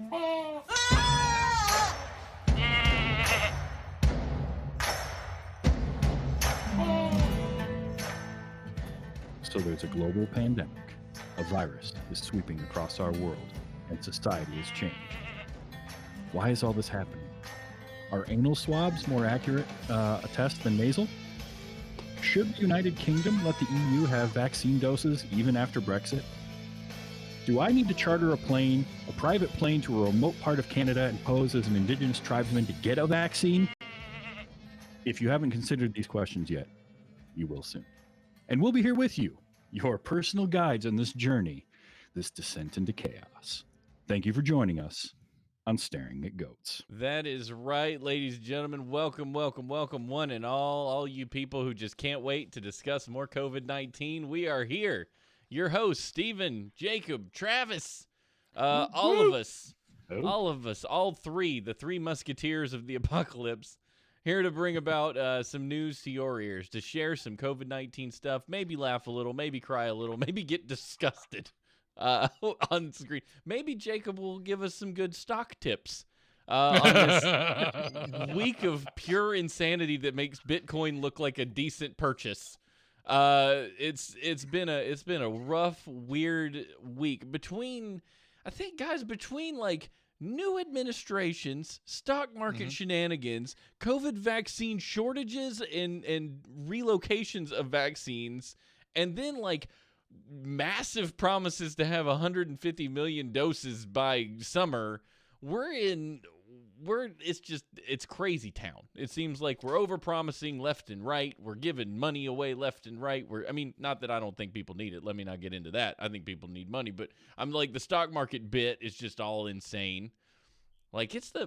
So there's a global pandemic. A virus is sweeping across our world, and society has changed. Why is all this happening? Are anal swabs more accurate a test than nasal? Should the United Kingdom let the EU have vaccine doses even after Brexit? Do I need to charter a private plane to a remote part of Canada and pose as an Indigenous tribesman to get a vaccine? If you haven't considered these questions yet, you will soon. And we'll be here with you, your personal guides on this journey, this descent into chaos. Thank you for joining us on Staring at Goats. That is right, ladies and gentlemen. Welcome, welcome, welcome, one and all you people who just can't wait to discuss more COVID-19. We are here. Your hosts, Stephen, Jacob, Travis, all of us, all three, the three musketeers of the apocalypse, here to bring about some news to your ears, to share some COVID-19 stuff, maybe laugh a little, maybe cry a little, maybe get disgusted on screen. Maybe Jacob will give us some good stock tips on this week of pure insanity that makes Bitcoin look like a decent purchase. It's been a rough, weird week between like new administrations, stock market shenanigans, COVID vaccine shortages and relocations of vaccines, and then like massive promises to have 150 million doses by summer. It's crazy town. It seems like we're over-promising left and right. We're giving money away left and right. Not that I don't think people need it. Let me not get into that. I think people need money, but I'm like, the stock market bit is just all insane. Like, it's a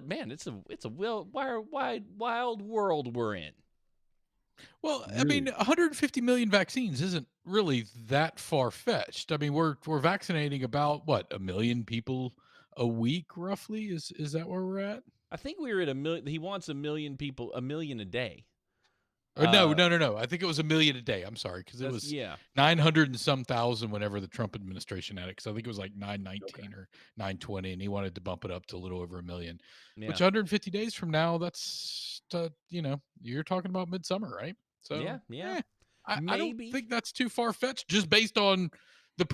wild world we're in. Well, I mean, 150 million vaccines isn't really that far-fetched. I mean, we're vaccinating about, what, 1 million people a week, roughly? Is that where we're at? I think we were at 1 million. He wants 1 million people, 1 million a day. No. I think it was 1 million a day. I'm sorry, because it was 900 and some thousand whenever the Trump administration had it. Because I think it was like 919 or 920, and he wanted to bump it up to a little over 1 million. Yeah. Which 150 days from now, that's you're talking about midsummer, right? So yeah. I don't think that's too far fetched, just based on the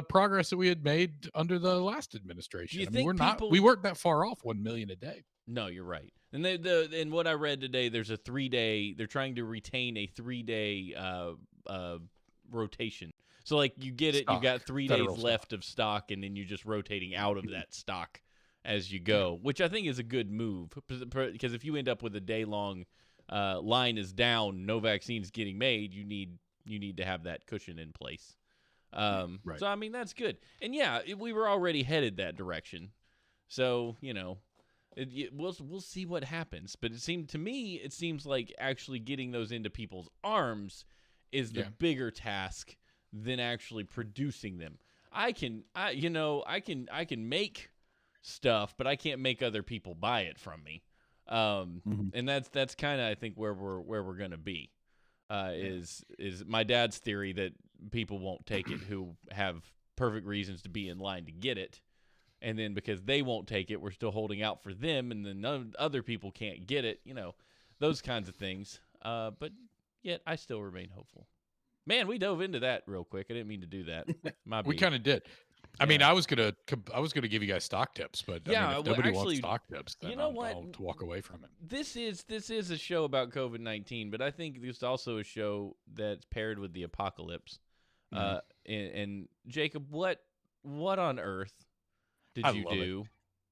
progress that we had made under the last administration. We weren't that far off 1 million a day. No, you're right. And in what I read today, there's a 3-day. They're trying to retain a 3-day rotation. So like you get it, you got 3 days left of stock, and then you're just rotating out of that stock as you go, which I think is a good move, because if you end up with a day-long line is down, no vaccines getting made, you need to have that cushion in place. Right. So I mean, that's good. And yeah, we were already headed that direction. So we'll see what happens. But it seems like actually getting those into people's arms is the bigger task than actually producing them. I can make stuff, but I can't make other people buy it from me. And that's kind of, I think, where we're going to be. Is my dad's theory that people won't take it who have perfect reasons to be in line to get it, and then because they won't take it, we're still holding out for them, and then other people can't get it, those kinds of things. But yet I still remain hopeful. Man, we dove into that real quick. I didn't mean to do that. We kind of did. I mean, I was gonna give you guys stock tips, but if nobody wants stock tips, then I'll walk away from it. This is a show about COVID-19, but I think there's also a show that's paired with the apocalypse. And Jacob, what on earth did you do?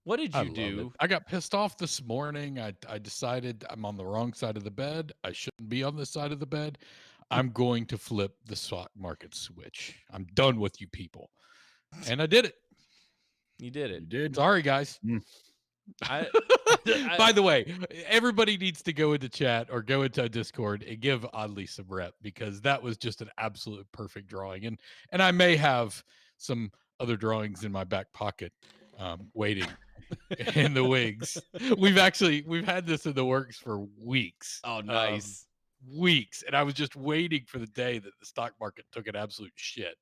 What did you do? I got pissed off this morning. I decided I'm on the wrong side of the bed. I shouldn't be on this side of the bed. I'm going to flip the stock market switch. I'm done with you people. And I did it. You did it. You did. Sorry, guys. By the way, everybody needs to go into chat or go into Discord and give Oddly some rep, because that was just an absolute perfect drawing. And I may have some other drawings in my back pocket waiting in the wigs. We've had this in the works for weeks. Oh, nice. weeks, and I was just waiting for the day that the stock market took an absolute shit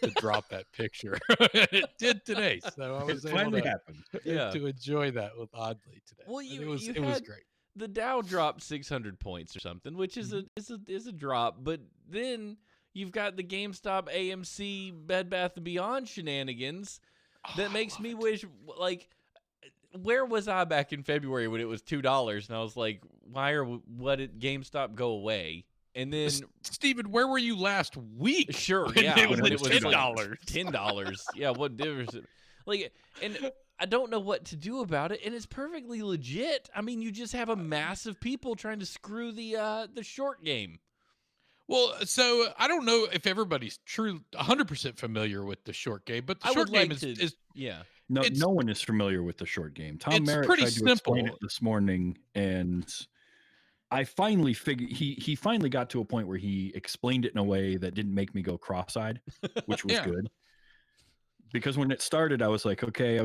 to drop that picture. It did today, so I was It able finally to happened. to enjoy that with Oddly today. Well, And you it was had great. the Dow dropped 600 points or something, which is a drop, but then you've got the GameStop, AMC, Bed Bath & Beyond shenanigans that makes me wish, like, where was I back in February when it was $2 and I was like, what did GameStop go away? And then Steven, where were you last week? sure, when yeah, when when it was $10. $10. Yeah, what difference? Like, and I don't know what to do about it, and it's perfectly legit. I mean, you just have a mass of people trying to screw the short game. Well, so I don't know if everybody's 100% familiar with the short game, but the I short would game like is yeah. it's No one is familiar with the short game. Tom it's Merritt pretty tried to explain it simple. this morning, and I finally figured he finally got to a point where he explained it in a way that didn't make me go cross-eyed, which was Yeah. good. Because when it started, I was like, okay,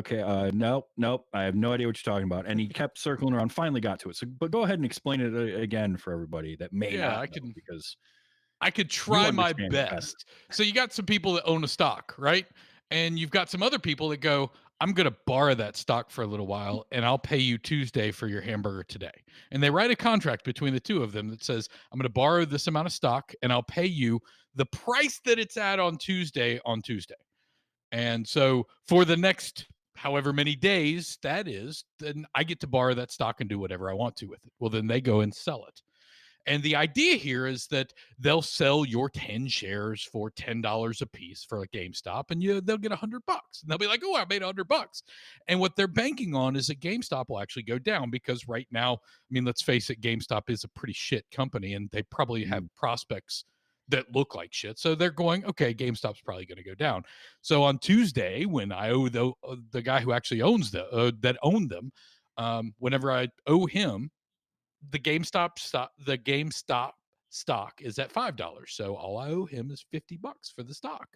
nope, I have no idea what you're talking about. And he kept circling around, finally got to it. So, but go ahead and explain it again for everybody that may Yeah, not I know, can because I could you try my understand it better. best. So you got some people that own a stock, right? And you've got some other people that go, I'm going to borrow that stock for a little while and I'll pay you Tuesday for your hamburger today. And they write a contract between the two of them that says, I'm going to borrow this amount of stock and I'll pay you the price that it's at on Tuesday. And so for the next however many days that is, then I get to borrow that stock and do whatever I want to with it. Well, then they go and sell it. And the idea here is that they'll sell your 10 shares for $10 a piece for a GameStop, and they'll get $100, and they'll be like, "Oh, I made $100." And what they're banking on is that GameStop will actually go down because right now, I mean, let's face it, GameStop is a pretty shit company, and they probably have prospects that look like shit. So they're going, okay, GameStop's probably going to go down. So on Tuesday, when I owe the guy who actually owns that owned them, whenever I owe him, the GameStop stock is at $5. So all I owe him is $50 for the stock.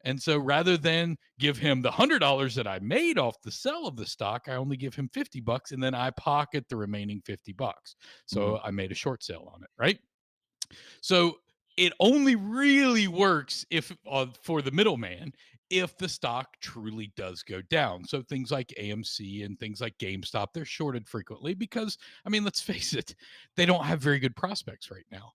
And so rather than give him the $100 that I made off the sell of the stock, I only give him $50 and then I pocket the remaining $50. So I made a short sale on it, right? So it only really works if for the middleman if the stock truly does go down. So things like AMC and things like GameStop, they're shorted frequently because, I mean, let's face it, they don't have very good prospects right now.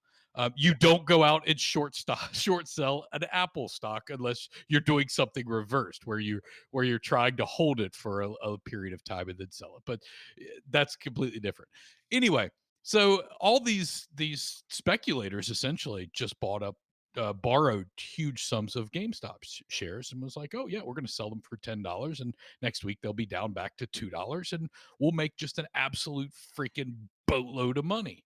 You don't go out and short sell an Apple stock unless you're doing something reversed, where you're trying to hold it for a period of time and then sell it. But that's completely different. Anyway, so all these speculators essentially just borrowed huge sums of GameStop shares and was like, oh yeah, we're going to sell them for $10, and next week they'll be down back to $2, and we'll make just an absolute freaking boatload of money.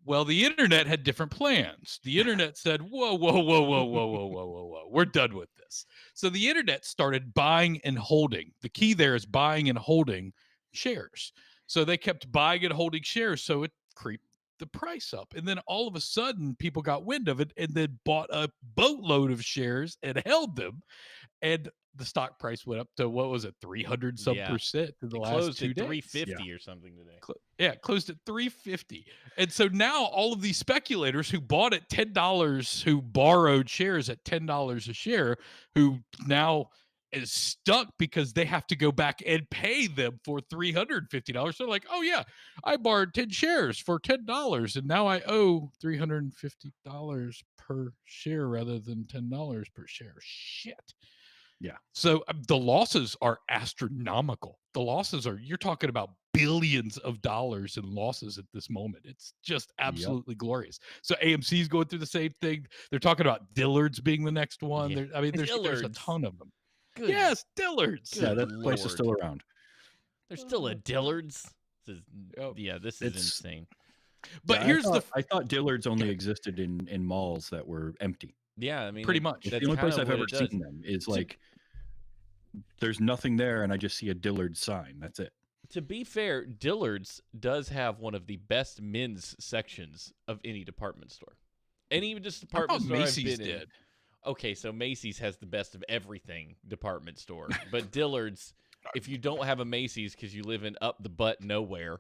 Well, the internet had different plans. The internet said, whoa, whoa, whoa, whoa, whoa, whoa, whoa, whoa, whoa. We're done with this. So the internet started buying and holding. The key there is buying and holding shares. So they kept buying and holding shares. So it creeped the price up. And then all of a sudden, people got wind of it and then bought a boatload of shares and held them. And the stock price went up to, what was it, 300 some percent in the last 2 Closed at days. 350 or something today. Closed at 350. And so now all of these speculators who bought at $10, who borrowed shares at $10 a share, who now is stuck because they have to go back and pay them for $350. They're like, oh yeah, I borrowed 10 shares for $10 and now I owe $350 per share rather than $10 per share. Shit. Yeah. So the losses are astronomical. You're talking about billions of dollars in losses at this moment. It's just absolutely glorious. So AMC is going through the same thing. They're talking about Dillard's being the next one. Yeah. I mean, there's a ton of them. Good. Yes, Dillard's. Yeah, that place is still around. There's still a Dillard's. This is It's insane. But yeah, here's I thought Dillard's only existed in malls that were empty. Yeah, I mean, pretty much. It's the only place I've ever seen them is like there's nothing there and I just see a Dillard's sign. That's it. To be fair, Dillard's does have one of the best men's sections of any department store. Any just department store Macy's I've been in. Okay, so Macy's has the best of everything department store. But Dillard's, if you don't have a Macy's because you live in up the butt nowhere,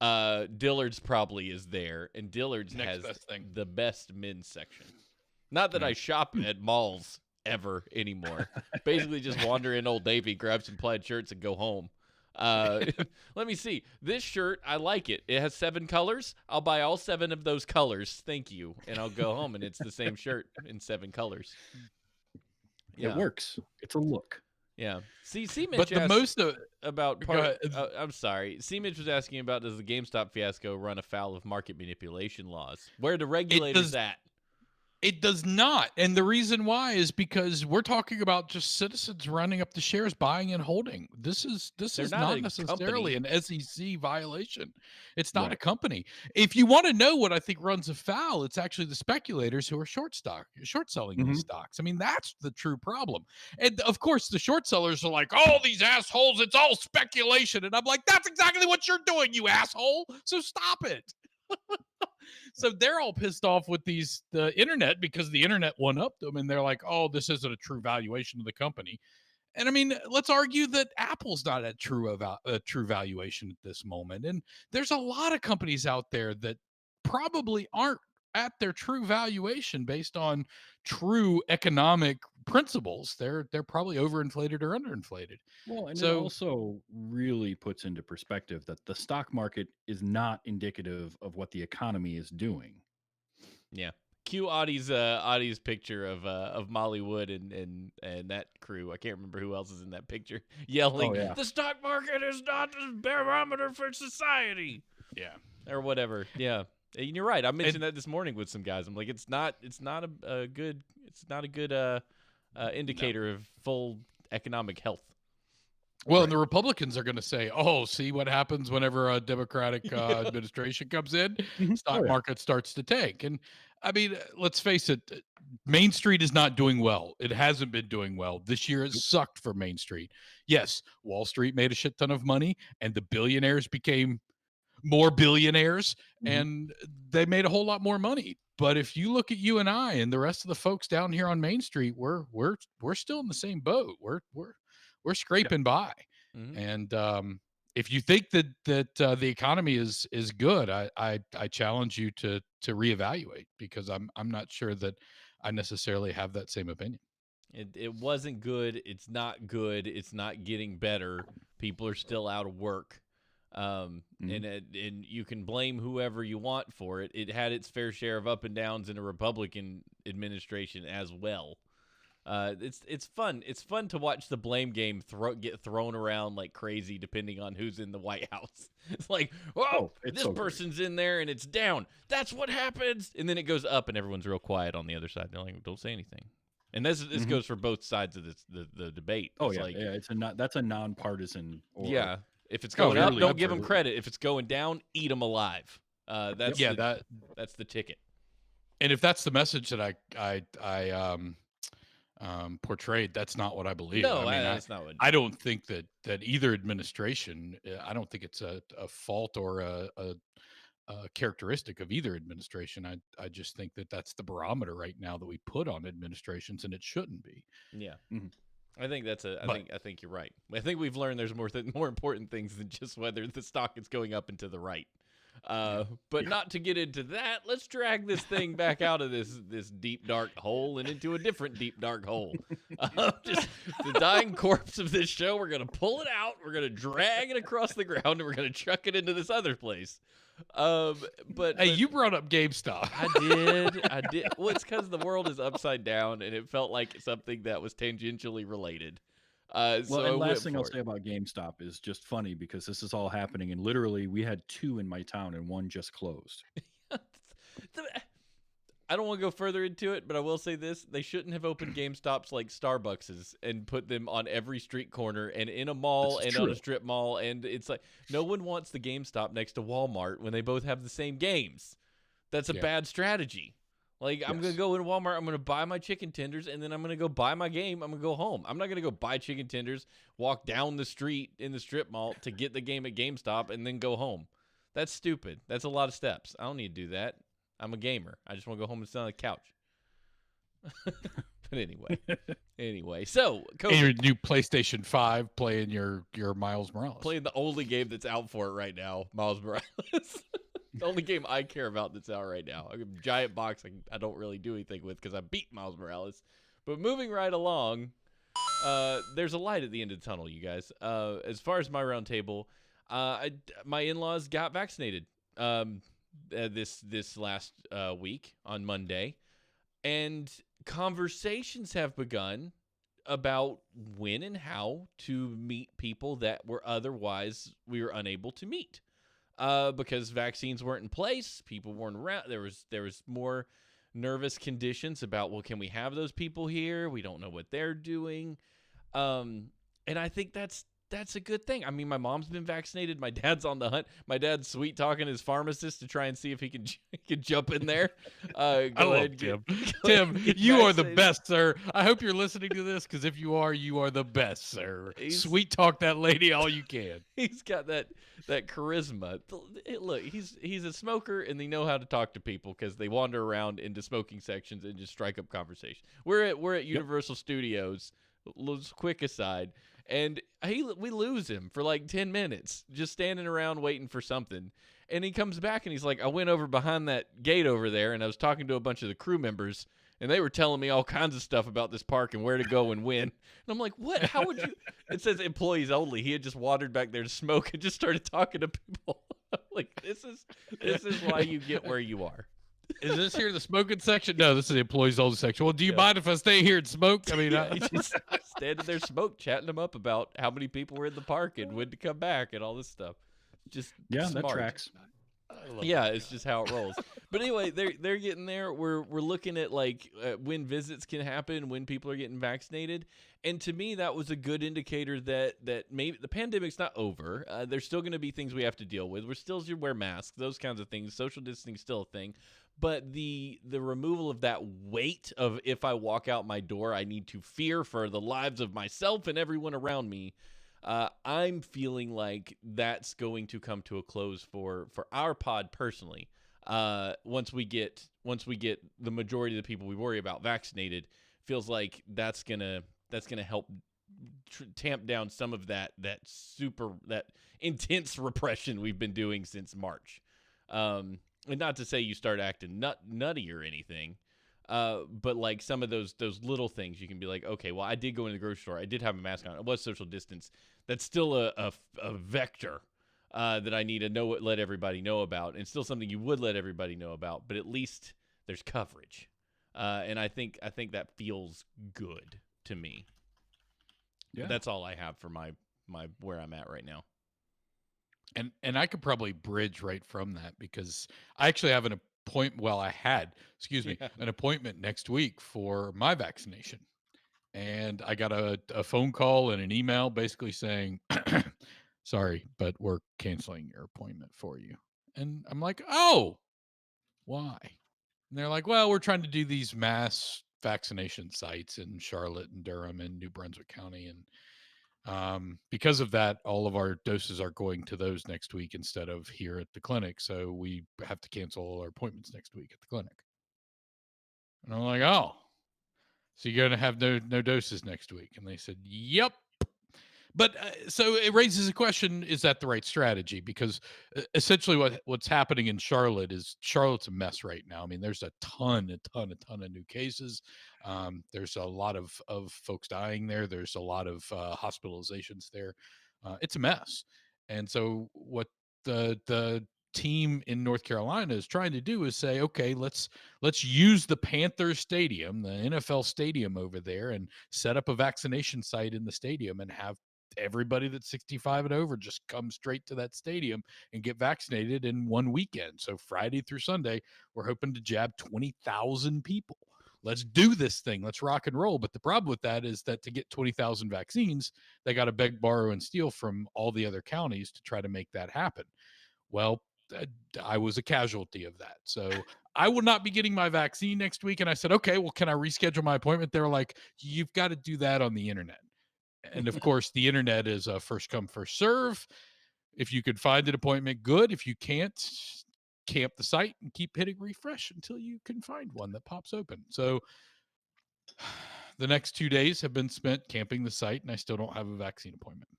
Dillard's probably is there, and Dillard's has the best men's section. Not that I shop at malls ever anymore. Basically, just wander in Old Navy, grab some plaid shirts, and go home. Let me see. This shirt, I like it. It has 7 colors. I'll buy all 7 of those colors. Thank you. And I'll go home, and it's the same shirt in 7 colors. Yeah. It works. It's a look. Yeah. See, Mitch asked about part. I'm sorry. Mitch was asking about, does the GameStop fiasco run afoul of market manipulation laws? Where the regulators at? It does not. And the reason why is because we're talking about just citizens running up the shares, buying and holding. This is not necessarily an SEC violation. It's not a company. If you want to know what I think runs afoul, it's actually the speculators who are short selling these stocks. I mean, that's the true problem. And of course, the short sellers are like, oh, these assholes, it's all speculation. And I'm like, that's exactly what you're doing, you asshole. So stop it. So they're all pissed off with the internet because the internet one up them, and they're like, oh, this isn't a true valuation of the company. And I mean, let's argue that Apple's not at a true valuation at this moment. And there's a lot of companies out there that probably aren't at their true valuation based on true economic principles. They're probably overinflated or underinflated. Well, and it also really puts into perspective that the stock market is not indicative of what the economy is doing. Yeah. Cue Audie's picture of Molly Wood and that crew. I can't remember who else is in that picture yelling, the stock market is not the barometer for society. Yeah. Or whatever. Yeah. And you're right. I mentioned that this morning with some guys. I'm like, it's not a good indicator of full economic health. Well, and the Republicans are going to say, oh, see what happens whenever a Democratic administration comes in, stock market starts to tank. And I mean, let's face it, Main Street is not doing well. It hasn't been doing well. This year it sucked for Main Street. Yes, Wall Street made a shit ton of money, and the billionaires became more billionaires, and they made a whole lot more money. But if you look at you and I and the rest of the folks down here on Main Street, we're still in the same boat. We're scraping by. And if you think that the economy is good, I challenge you to reevaluate, because I'm not sure that I necessarily have that same opinion. It wasn't good. It's not good. It's not getting better. People are still out of work. And you can blame whoever you want for it. It had its fair share of up and downs in a Republican administration as well. It's fun. It's fun to watch the blame game get thrown around like crazy, depending on who's in the White House. It's like, this person's in there and it's down. That's what happens. And then it goes up and everyone's real quiet on the other side. They're like, don't say anything. And this goes for both sides of the debate. It's that's a nonpartisan. If it's going up, don't give them credit. If it's going down, eat them alive. That's the ticket. And if that's the message that I portrayed, that's not what I believe. No, that's not what. I don't think that either administration. I don't think it's a fault or a characteristic of either administration. I just think that that's the barometer right now that we put on administrations, and it shouldn't be. Yeah. I think I think you're right. I think we've learned there's more important things than just whether the stock is going up and to the right. But not to get into that, let's drag this thing back out of this deep dark hole and into a different deep dark hole. Just the dying corpse of this show. We're gonna pull it out. We're gonna drag it across the ground, and we're gonna chuck it into this other place. But you brought up GameStop. I did. Well, it's because the world is upside down, and it felt like something that was tangentially related. And last thing I'll say about GameStop is just funny, because this is all happening, and literally we had 2 in my town, and one just closed. I don't want to go further into it, but I will say this. They shouldn't have opened GameStops like Starbucks's and put them on every street corner and in a mall and on a strip mall. And it's like, no one wants the GameStop next to Walmart when they both have the same games. That's a bad strategy. Like, I'm going to go in Walmart, I'm going to buy my chicken tenders, and then I'm going to go buy my game, I'm going to go home. I'm not going to go buy chicken tenders, walk down the street in the strip mall to get the game at GameStop, and then go home. That's stupid. That's a lot of steps. I don't need to do that. I'm a gamer. I just want to go home and sit on the couch. But anyway, so COVID. And your new PlayStation 5 playing your Miles Morales. Playing the only game that's out for it right now, Miles Morales. The only game I care about that's out right now. A giant box I don't really do anything with because I beat Miles Morales. But moving right along, there's a light at the end of the tunnel, you guys. As far as my round table, my in-laws got vaccinated this last week on Monday. And conversations have begun about when and how to meet people that we were unable to meet because vaccines weren't in place. People weren't around. There was more nervous conditions about, well, can we have those people here? We don't know what they're doing. And I think that's a good thing. I mean, my mom's been vaccinated. My dad's on the hunt. My dad's sweet talking his pharmacist to try and see if he can jump in there. I love Tim. Tim, you are the best, sir. I hope you're listening to this because if you are the best, sir. Sweet talk that lady all you can. He's got that charisma. Look, he's a smoker and they know how to talk to people because they wander around into smoking sections and just strike up conversation. We're at Universal Studios. Quick aside. And we lose him for like 10 minutes, just standing around waiting for something. And he comes back and he's like, I went over behind that gate over there and I was talking to a bunch of the crew members and they were telling me all kinds of stuff about this park and where to go and when. And I'm like, what? How would you? It says employees only. He had just wandered back there to smoke and just started talking to people. Like, this is why you get where you are. Is this here the smoking section? No, this is the employees only section. Well, do you mind if I stay here and smoke? I mean, he's just standing there chatting them up about how many people were in the park and when to come back and all this stuff. Just smart. That tracks. It's just how it rolls. But anyway, they're getting there. We're looking at like when visits can happen, when people are getting vaccinated, and to me that was a good indicator that maybe the pandemic's not over. There's still going to be things we have to deal with. We're still should wear masks, those kinds of things. Social distancing is still a thing. But the removal of that weight of if I walk out my door, I need to fear for the lives of myself and everyone around me. I'm feeling like that's going to come to a close for our pod personally. Once we get the majority of the people we worry about vaccinated, feels like that's gonna help tamp down some of that intense repression we've been doing since March. And not to say you start acting nutty or anything, but like some of those little things you can be like, okay, well, I did go into the grocery store. I did have a mask on. It was social distance. That's still a vector that I need to let everybody know about, and still something you would let everybody know about. But at least there's coverage, and I think that feels good to me. Yeah, but that's all I have for my where I'm at right now. And I could probably bridge right from that because I actually have an appointment. Well, I had, an appointment next week for my vaccination. And I got a phone call and an email basically saying, sorry, but we're canceling your appointment for you. And I'm like, oh, why? And they're like, well, we're trying to do these mass vaccination sites in Charlotte and Durham and New Brunswick County. And because of that, all of our doses are going to those next week instead of here at the clinic. So we have to cancel all our appointments next week at the clinic. And I'm like, oh, so you're going to have no doses next week? And they said, yep. But so it raises a question, is that the right strategy? Because essentially what's happening in Charlotte's a mess right now. I mean, there's a ton of new cases. There's a lot of folks dying there. There's a lot of hospitalizations there. It's a mess. And so what the team in North Carolina is trying to do is say, okay, let's use the Panthers Stadium, the NFL stadium over there, and set up a vaccination site in the stadium and have everybody that's 65 and over just come straight to that stadium and get vaccinated in one weekend. So Friday through Sunday, we're hoping to jab 20,000 people. Let's do this thing. Let's rock and roll. But the problem with that is that to get 20,000 vaccines, they got to beg, borrow, and steal from all the other counties to try to make that happen. Well, I was a casualty of that. So I will not be getting my vaccine next week. And I said, okay, well, can I reschedule my appointment? They were like, you've got to do that on the internet. And of course, the internet is a first come, first serve. If you could find an appointment, good. If you can't, camp the site and keep hitting refresh until you can find one that pops open. So the next 2 days have been spent camping the site, and I still don't have a vaccine appointment.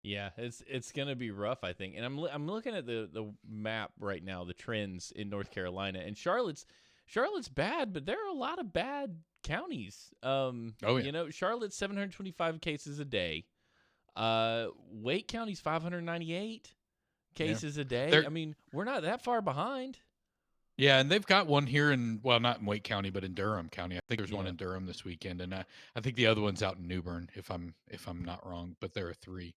Yeah, it's gonna be rough, I think. And I'm looking at the map right now, the trends in North Carolina, and Charlotte's bad, but there are a lot of bad counties. Oh yeah, Charlotte's 725 cases a day. Wake County's 598 yeah. cases a day. They're I mean, we're not that far behind. Yeah, and they've got one here in, well, not in Wake County, but in Durham County. I think there's one Yeah. in Durham this weekend, and I think the other one's out in New Bern, if I'm not wrong. But there are three,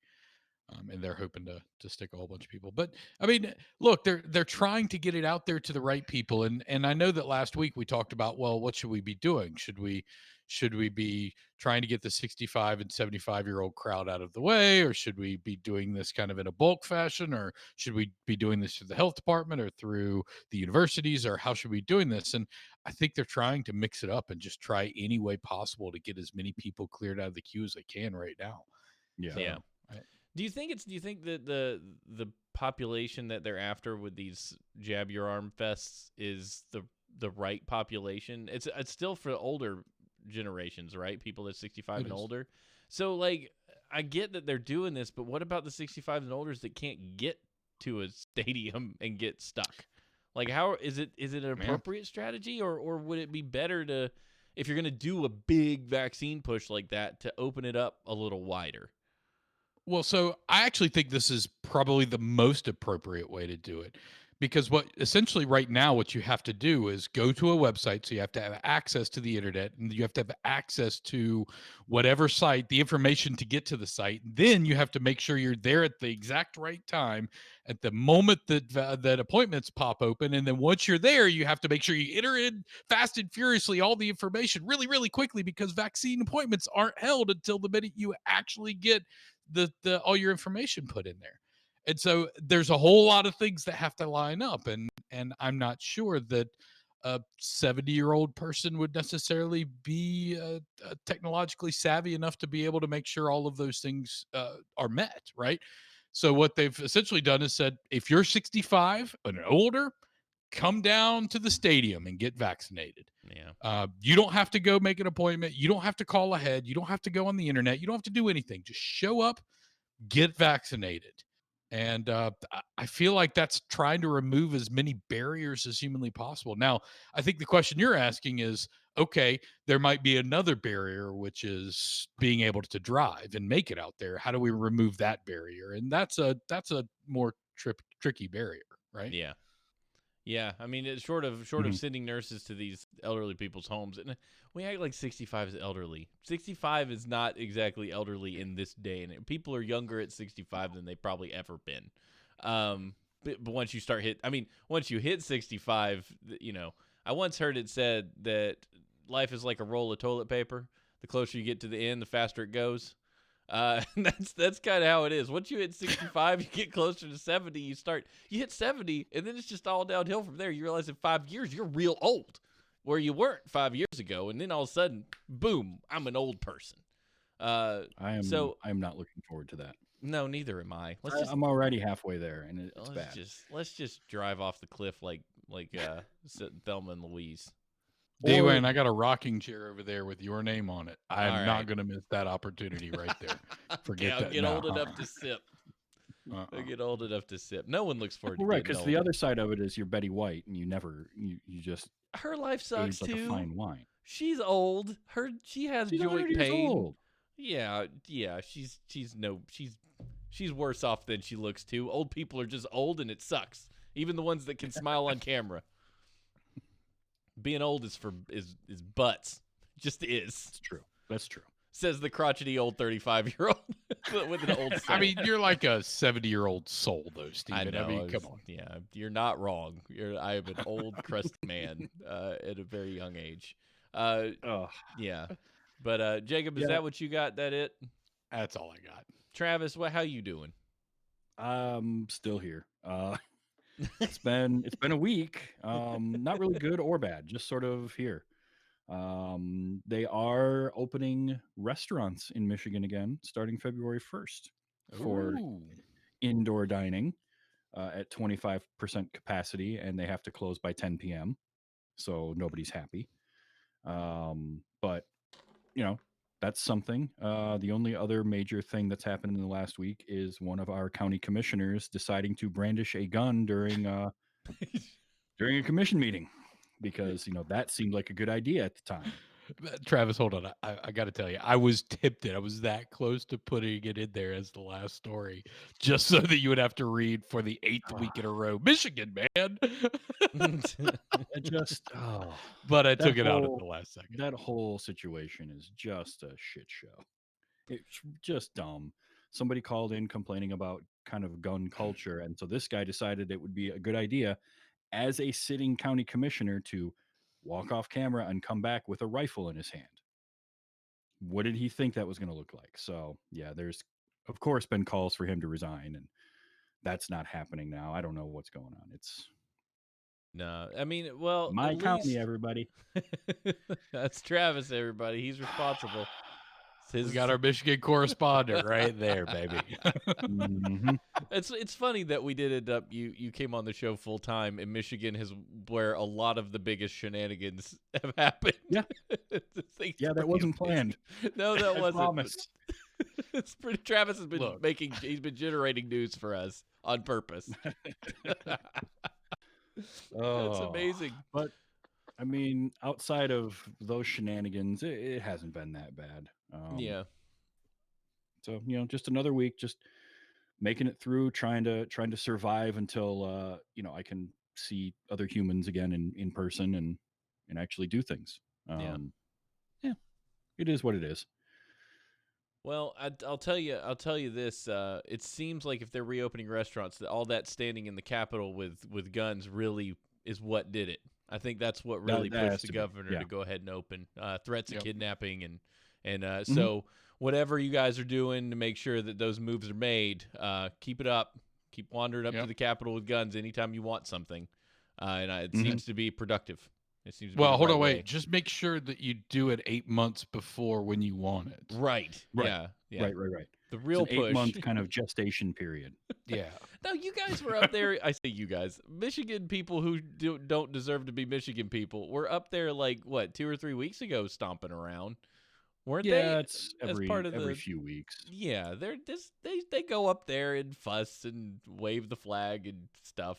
and they're hoping to stick a whole bunch of people. But I mean, look, they're trying to get it out there to the right people, and I know that last week we talked about, well, what should we be doing? Should we be trying to get the 65 and 75-year-old crowd out of the way, or should we be doing this kind of in a bulk fashion, or should we be doing this through the health department or through the universities, or how should we be doing this? And I think they're trying to mix it up and just try any way possible to get as many people cleared out of the queue as they can right now. Yeah. So, Yeah. Do you think that the population that they're after with these jab your arm fests is the right population? It's still for older generations, right? People that's 65 and older. So like I get that they're doing this, but what about the 65 and olders that can't get to a stadium and get stuck? Like how is it an appropriate strategy, or would it be better to, if you're going to do a big vaccine push like that, to open it up a little wider? Well, so I actually think this is probably the most appropriate way to do it, because what essentially right now what you have to do is go to a website. So you have to have access to the internet, and you have to have access to whatever site, the information to get to the site. Then you have to make sure you're there at the exact right time, at the moment that appointments pop open. And then once you're there, you have to make sure you enter in fast and furiously all the information really, really quickly, because vaccine appointments aren't held until the minute you actually get the all your information put in there. And so there's a whole lot of things that have to line up, and I'm not sure that a 70-year-old person would necessarily be technologically savvy enough to be able to make sure all of those things are met, right? So what they've essentially done is said, if you're 65 and older, come down to the stadium and get vaccinated. Yeah. You don't have to go make an appointment. You don't have to call ahead. You don't have to go on the internet. You don't have to do anything. Just show up, get vaccinated. And I feel like that's trying to remove as many barriers as humanly possible. Now, I think the question you're asking is, okay, there might be another barrier, which is being able to drive and make it out there. How do we remove that barrier? And that's a more tricky barrier, right? Yeah. Yeah, I mean, it's short of sending nurses to these elderly people's homes, and we act like 65 is elderly. 65 is not exactly elderly in this day, and people are younger at 65 than they've probably ever been. But once you once you hit 65, I once heard it said that life is like a roll of toilet paper. The closer you get to the end, the faster it goes. That's kind of how it is. Once you hit 65, you get closer to 70. You hit 70, and then it's just all downhill from there. You realize in 5 years you're real old, where you weren't 5 years ago, and then all of a sudden, boom, I'm an old person. I'm not looking forward to that. No, neither am I. I'm already halfway there, and it's bad. Let's just drive off the cliff like Thelma and Louise. Dwayne, I got a rocking chair over there with your name on it. I'm not going to miss that opportunity right there. Forget that. I'll get old enough to sip. I get old enough to sip. No one looks forward to right, because the other side of it is you're Betty White, and you just her life sucks like too. A fine wine. She's old. She has joint pain. Old. Yeah. She's worse off than she looks too. Old people are just old, and it sucks. Even the ones that can smile on camera. Being old is butts. Just is. That's true. Says the crotchety old 35-year-old with an old soul. I mean, you're like a 70-year-old soul, though, Steven. I know. Come on. Yeah, you're not wrong. I am an old, crusty man at a very young age. Yeah. But Jacob, is that what you got? That it? That's all I got. Travis, how you doing? Still here. It's been a week. Not really good or bad, just sort of here. They are opening restaurants in Michigan again starting February 1st for indoor dining at 25% capacity, and they have to close by 10 p.m. So nobody's happy. But that's something. The only other major thing that's happened in the last week is one of our county commissioners deciding to brandish a gun during a commission meeting, because that seemed like a good idea at the time. Travis, hold on. I got to tell you, I was tempted. I was that close to putting it in there as the last story, just so that you would have to read for the 8th week in a row. Michigan, man. It just, but I took it out at the last second. That whole situation is just a shit show. It's just dumb. Somebody called in complaining about kind of gun culture, and so this guy decided it would be a good idea as a sitting county commissioner to walk off camera and come back with a rifle in his hand. What did he think that was going to look like? So, yeah, there's, of course, been calls for him to resign, and that's not happening now. I don't know what's going on. It's no, I mean, well, my county, everybody. That's Travis, everybody. He's responsible. We got our Michigan correspondent right there, baby. Mm-hmm. It's funny that we did end up you came on the show full time, and Michigan is where a lot of the biggest shenanigans have happened. Yeah, yeah, that wasn't planned. No, that wasn't. Promise. It's pretty. Travis has been he's been generating news for us on purpose. That's amazing. But I mean, outside of those shenanigans, it hasn't been that bad. Yeah. So just another week, just making it through, trying to survive until I can see other humans again in person and actually do things. Yeah, it is what it is. Well, I'll tell you this. It seems like if they're reopening restaurants, that all that standing in the Capitol with guns really is what did it. I think that's what really pushed the governor to go ahead and open. Threats of kidnapping and so whatever you guys are doing to make sure that those moves are made, keep it up. Keep wandering up to the Capitol with guns anytime you want something, and it seems to be productive. It seems to be hold on, wait. Just make sure that you do it 8 months before when you want it. Right. Yeah. Right. The real it's an push. 8-month kind of gestation period. Yeah. No, you guys were up there. I say you guys, Michigan people who don't deserve to be Michigan people, were up there like what 2 or 3 weeks ago, stomping around, weren't they? Yeah, it's every few weeks. Yeah, they're just they go up there and fuss and wave the flag and stuff.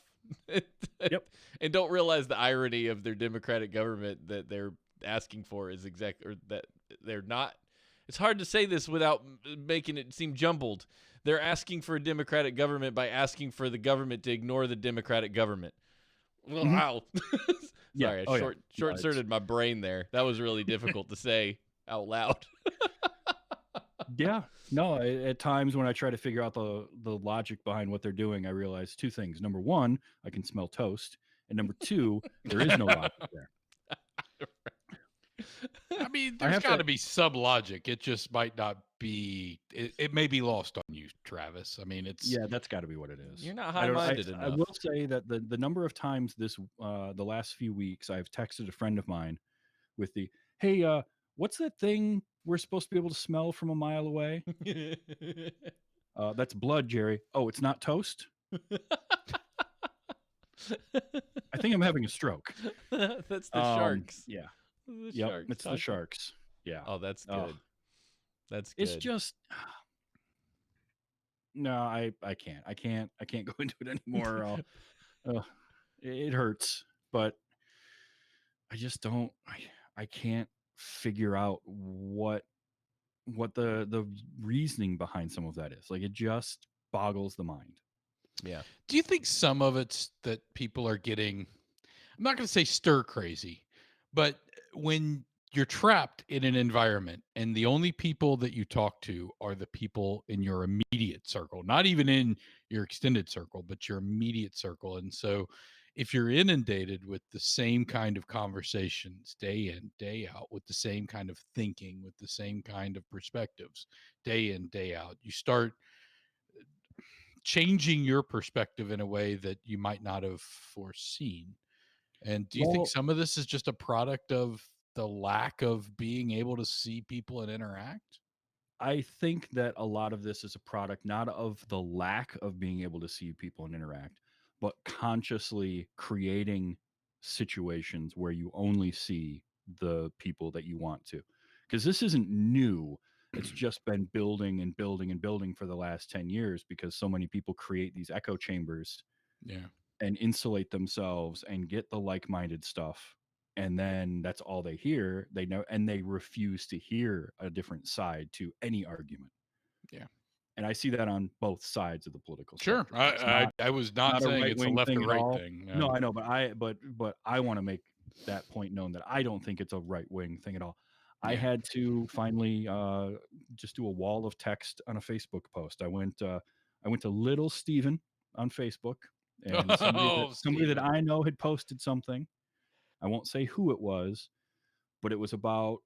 Yep. And don't realize the irony of their democratic government that they're asking for is or that they're not. It's hard to say this without making it seem jumbled. They're asking for a democratic government by asking for the government to ignore the democratic government. Wow. Sorry, I short-circuited my brain there. That was really difficult to say out loud. Yeah. No, at times when I try to figure out the logic behind what they're doing, I realize two things. Number one, I can smell toast. And number two, there is no logic there. I mean, there's got to be some logic. It just might not be. It may be lost on you, Travis. I mean, that's got to be what it is. You're not high-minded enough. I will say that the number of times the last few weeks I've texted a friend of mine with the, hey, what's that thing we're supposed to be able to smell from a mile away? That's blood, Jerry. Oh, it's not toast? I think I'm having a stroke. That's the sharks. Yeah. Yep, it's the sharks. Yeah. Oh, that's good. That's good. It's just no, I can't. I can't go into it anymore. It hurts, but I just don't. I can't figure out what the reasoning behind some of that is. Like, it just boggles the mind. Yeah. Do you think some of it's that people are getting? I'm not going to say stir crazy, but when you're trapped in an environment and the only people that you talk to are the people in your immediate circle, not even in your extended circle, but your immediate circle. And so if you're inundated with the same kind of conversations day in, day out, with the same kind of thinking, with the same kind of perspectives day in, day out, you start changing your perspective in a way that you might not have foreseen. And do you think some of this is just a product of the lack of being able to see people and interact? I think that a lot of this is a product not of the lack of being able to see people and interact, but consciously creating situations where you only see the people that you want to. because this isn't new. It's just been building and building and building for the last 10 years because so many people create these echo chambers and insulate themselves and get the like-minded stuff. And then that's all they hear. They know, and they refuse to hear a different side to any argument. Yeah. And I see that on both sides of the political Sure. spectrum. I was not saying it's a left or right thing. No, I know, but I want to make that point known that I don't think it's a right wing thing at all. I had to finally just do a wall of text on a Facebook post. I went to Little Steven on Facebook, and somebody that I know had posted something. I won't say who it was, but it was about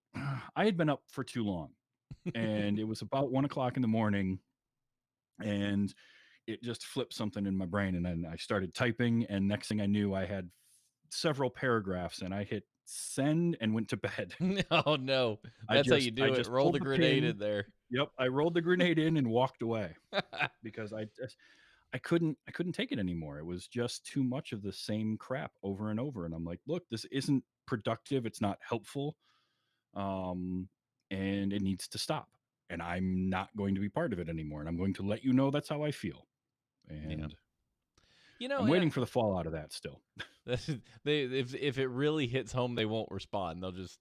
I had been up for too long, and it was about 1:00 in the morning, and it just flipped something in my brain, and then I started typing, and next thing I knew, I had several paragraphs, and I hit send and went to bed. Oh no, that's how you do it. Roll the grenade in there. Yep, I rolled the grenade in and walked away because I couldn't take it anymore. It was just too much of the same crap over and over, and I'm like, look, this isn't productive. It's not helpful, and it needs to stop. And I'm not going to be part of it anymore. And I'm going to let you know that's how I feel. And I'm waiting for the fallout of that still. If it really hits home, they won't respond. They'll just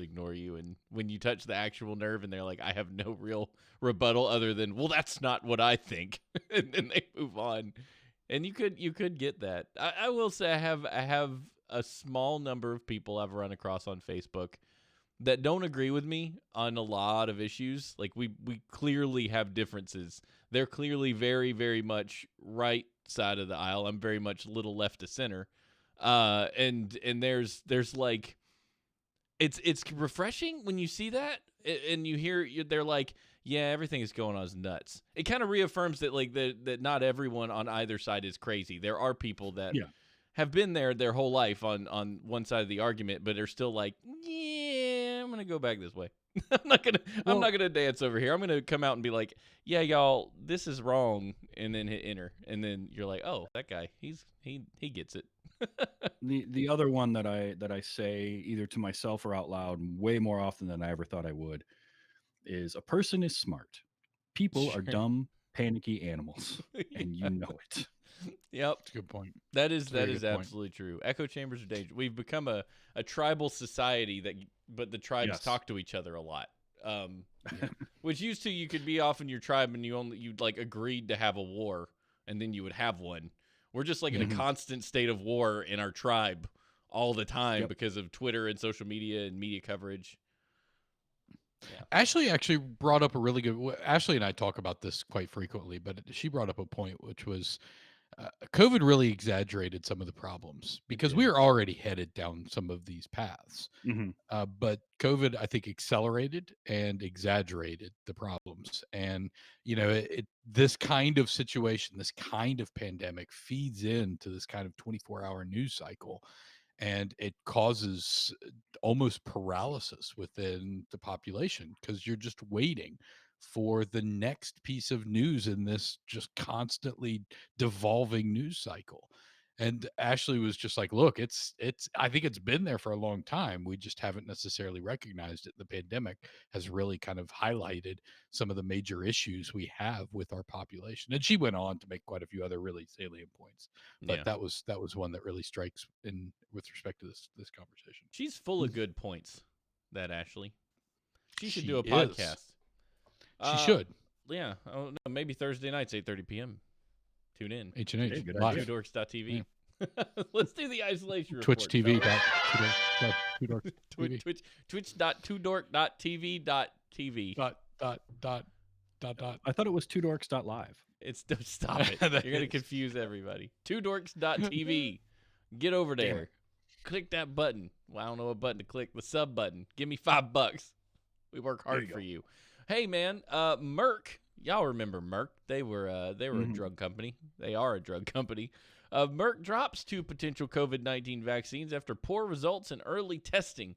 ignore you. And when you touch the actual nerve, and they're like, I have no real rebuttal other than, well, that's not what I think, and then they move on. And you could get that. I will say I have a small number of people I've run across on Facebook that don't agree with me on a lot of issues. Like we clearly have differences. They're clearly very, very much right side of the aisle. I'm very much little left to center. And there's like, it's refreshing when you see that and you hear they're like, yeah, everything is going on is nuts. It kind of reaffirms that like that not everyone on either side is crazy. There are people that have been there their whole life on one side of the argument, but are still like, yeah, I'm gonna go back this way. I'm not gonna dance over here. I'm gonna come out and be like, yeah, y'all, this is wrong, and then hit enter, and then you're like, oh, that guy, he gets it. The other one that I say either to myself or out loud way more often than I ever thought I would is a person is smart. People are dumb, panicky animals, and you know it. Yep. That's a good point. That is absolutely true. Echo chambers are dangerous. We've become a tribal society but the tribes talk to each other a lot. Which used to, you could be off in your tribe and you'd like agreed to have a war, and then you would have one. We're just like in a constant state of war in our tribe all the time because of Twitter and social media and media coverage. Yeah. Ashley actually brought up a really good. Ashley and I talk about this quite frequently, but she brought up a point, which was COVID really exaggerated some of the problems because we were already headed down some of these paths. But COVID, I think, accelerated and exaggerated the problems. And, this kind of situation, this kind of pandemic feeds into this kind of 24-hour news cycle. And it causes almost paralysis within the population because you're just waiting for the next piece of news in this just constantly devolving news cycle. And Ashley was just like, look, I think it's been there for a long time. We just haven't necessarily recognized it. The pandemic has really kind of highlighted some of the major issues we have with our population. And she went on to make quite a few other really salient points. But that was one that really strikes in with respect to this conversation. She's full of good points, that Ashley. She should do a podcast. She should. Yeah. Oh, no, maybe Thursday nights, 8:30 p.m. Tune in. H&H. Live. TwoDorks.tv. Yeah. Let's do the isolation report. Twitch TV. Twitch.2dork.tv.tv. I thought it was twodorks.live. Stop it. You're going to confuse everybody. twodorks.tv. Get over there. Click that button. Well, I don't know what button to click. The sub button. Give me $5. We work hard for you. Hey, man. Merck. Y'all remember Merck? They were a drug company. They are a drug company. Merck drops 2 potential COVID-19 vaccines after poor results in early testing.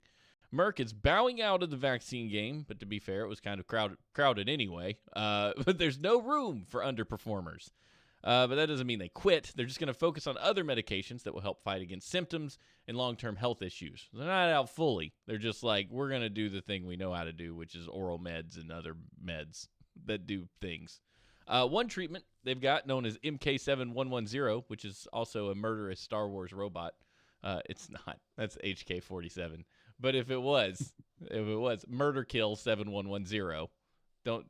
Merck is bowing out of the vaccine game, but to be fair, it was kind of crowded anyway. But there's no room for underperformers. But that doesn't mean they quit. They're just going to focus on other medications that will help fight against symptoms and long-term health issues. They're not out fully. They're just like, we're going to do the thing we know how to do, which is oral meds and other meds that do things. One treatment they've got known as MK7110, which is also a murderous Star Wars robot. It's not. That's HK47. But if it was Murder Kill 7110. Don't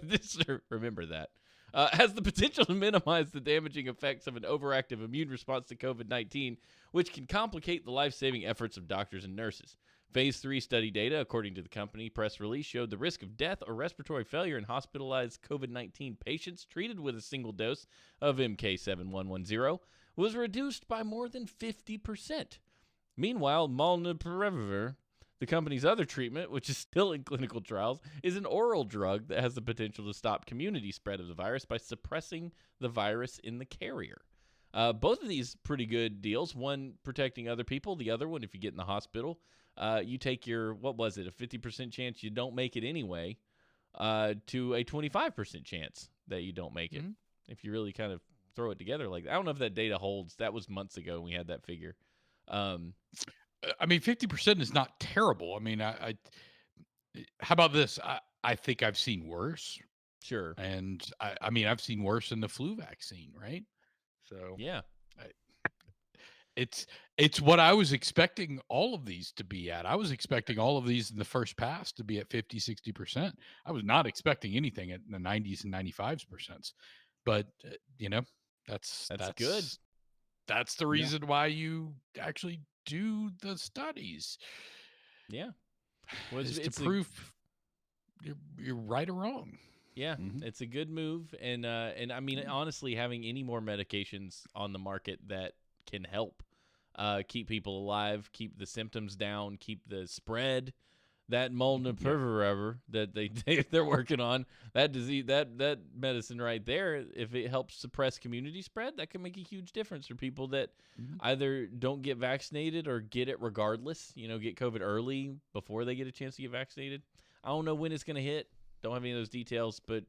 just remember that. Has the potential to minimize the damaging effects of an overactive immune response to COVID-19, which can complicate the life-saving efforts of doctors and nurses. Phase 3 study data, according to the company press release, showed the risk of death or respiratory failure in hospitalized COVID-19 patients treated with a single dose of MK7110 was reduced by more than 50%. Meanwhile, molnupiravir, the company's other treatment, which is still in clinical trials, is an oral drug that has the potential to stop community spread of the virus by suppressing the virus in the carrier. Both of these pretty good deals. One protecting other people. The other one, if you get in the hospital, you take your, a 50% chance you don't make it anyway, to a 25% chance that you don't make it. Mm-hmm. If you really kind of throw it together like that. I don't know if that data holds. That was months ago when we had that figure. 50% is not terrible. I mean, how about this? I think I've seen worse. Sure. And I mean, I've seen worse in the flu vaccine, right? So yeah, it's what I was expecting all of these to be at. I was expecting all of these in the first pass to be at 50, 60%. I was not expecting anything at the 90s and 95%. But, that's good. That's the reason why you actually do the studies. Yeah. Well, it's to prove you're right or wrong. Yeah, It's a good move, and I mean, honestly, having any more medications on the market that can help keep people alive, keep the symptoms down, keep the spread, that molnupiravir that they're working on, that disease, that medicine right there, if it helps suppress community spread, that can make a huge difference for people that either don't get vaccinated or get it regardless. Get COVID early before they get a chance to get vaccinated. I don't know when it's going to hit. Don't have any of those details, but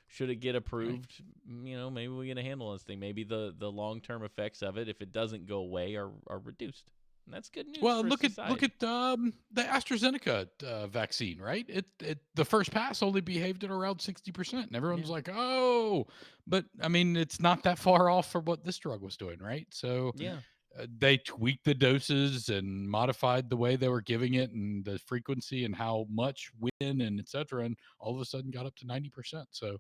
should it get approved, maybe we get a handle on this thing. Maybe the long-term effects of it, if it doesn't go away, are reduced. And that's good news. Well, for look society. at the AstraZeneca vaccine, right? It the first pass only behaved at around 60%, and everyone's like, "Oh," but I mean, it's not that far off from what this drug was doing, right? So they tweaked the doses and modified the way they were giving it and the frequency and how much, when, and etc. And all of a sudden got up to 90%. So,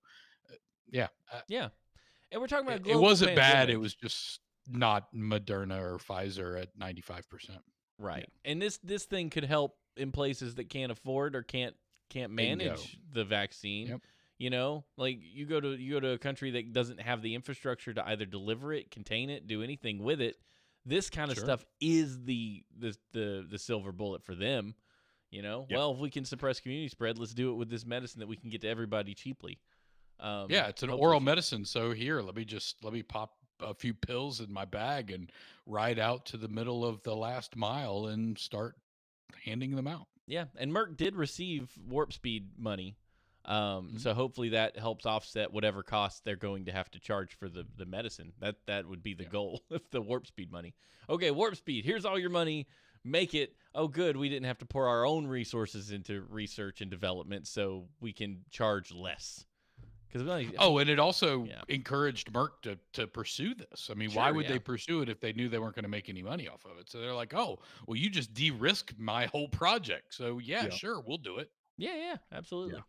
yeah. And we're talking about it wasn't bad. It was just not Moderna or Pfizer at 95%. Right. Yeah. And this thing could help in places that can't afford or can't manage the vaccine. Yep. Like you go to a country that doesn't have the infrastructure to either deliver it, contain it, do anything with it. This kind of stuff is the silver bullet for them. Yep. Well, if we can suppress community spread, let's do it with this medicine that we can get to everybody cheaply. It's an oral medicine. So here, let me pop a few pills in my bag and ride out to the middle of the last mile and start handing them out. Yeah, and Merck did receive warp speed money. So hopefully that helps offset whatever costs they're going to have to charge for the medicine. That would be the goal of the warp speed money. Okay, warp speed, here's all your money. Make it. Oh, good. We didn't have to pour our own resources into research and development, so we can charge less. And it also encouraged Merck to pursue this. I mean, why would they pursue it if they knew they weren't going to make any money off of it? So they're like, oh, well, you just de-risk my whole project. So sure, we'll do it. Yeah, absolutely. Yeah.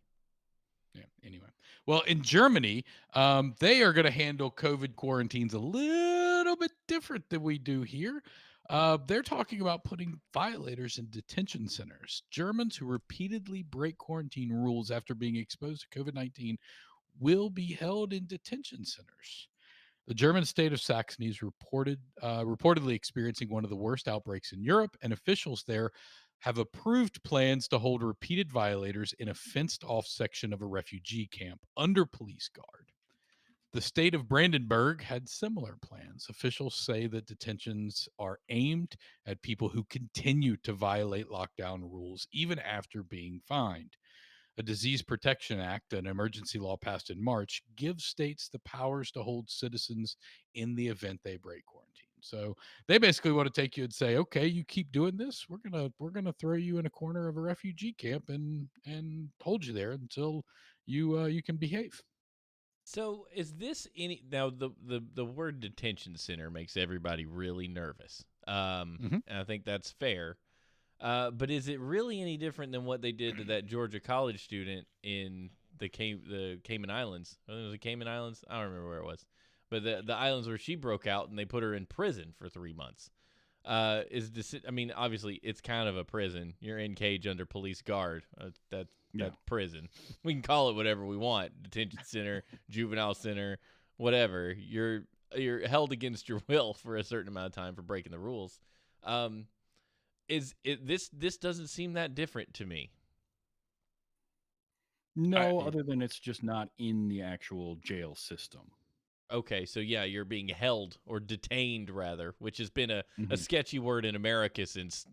Anyway, well, in Germany, they are going to handle COVID quarantines a little bit different than we do here. They're talking about putting violators in detention centers. Germans who repeatedly break quarantine rules after being exposed to COVID-19 will be held in detention centers. The German state of Saxony is reportedly experiencing one of the worst outbreaks in Europe, and officials there have approved plans to hold repeated violators in a fenced-off section of a refugee camp under police guard. The state of Brandenburg had similar plans. Officials say that detentions are aimed at people who continue to violate lockdown rules even after being fined. a Disease Protection Act, an emergency law passed in March, gives states the powers to hold citizens in the event they break quarantine. So they basically want to take you and say, okay, you keep doing this, we're gonna throw you in a corner of a refugee camp and hold you there until you can behave. So is this any now the word detention center makes everybody really nervous. And I think that's fair. But is it really any different than what they did to that Georgia college student in the Cayman Islands? I think it was the Cayman Islands. I don't remember where it was, but the islands where she broke out and they put her in prison for 3 months. Is this? I mean, obviously, it's kind of a prison. You're in cage under police guard. That's prison. We can call it whatever we want: detention center, juvenile center, whatever. You're held against your will for a certain amount of time for breaking the rules. This doesn't seem that different to me. No, other than it's just not in the actual jail system. Okay, so yeah, you're being held or detained rather, which has been a sketchy word in America since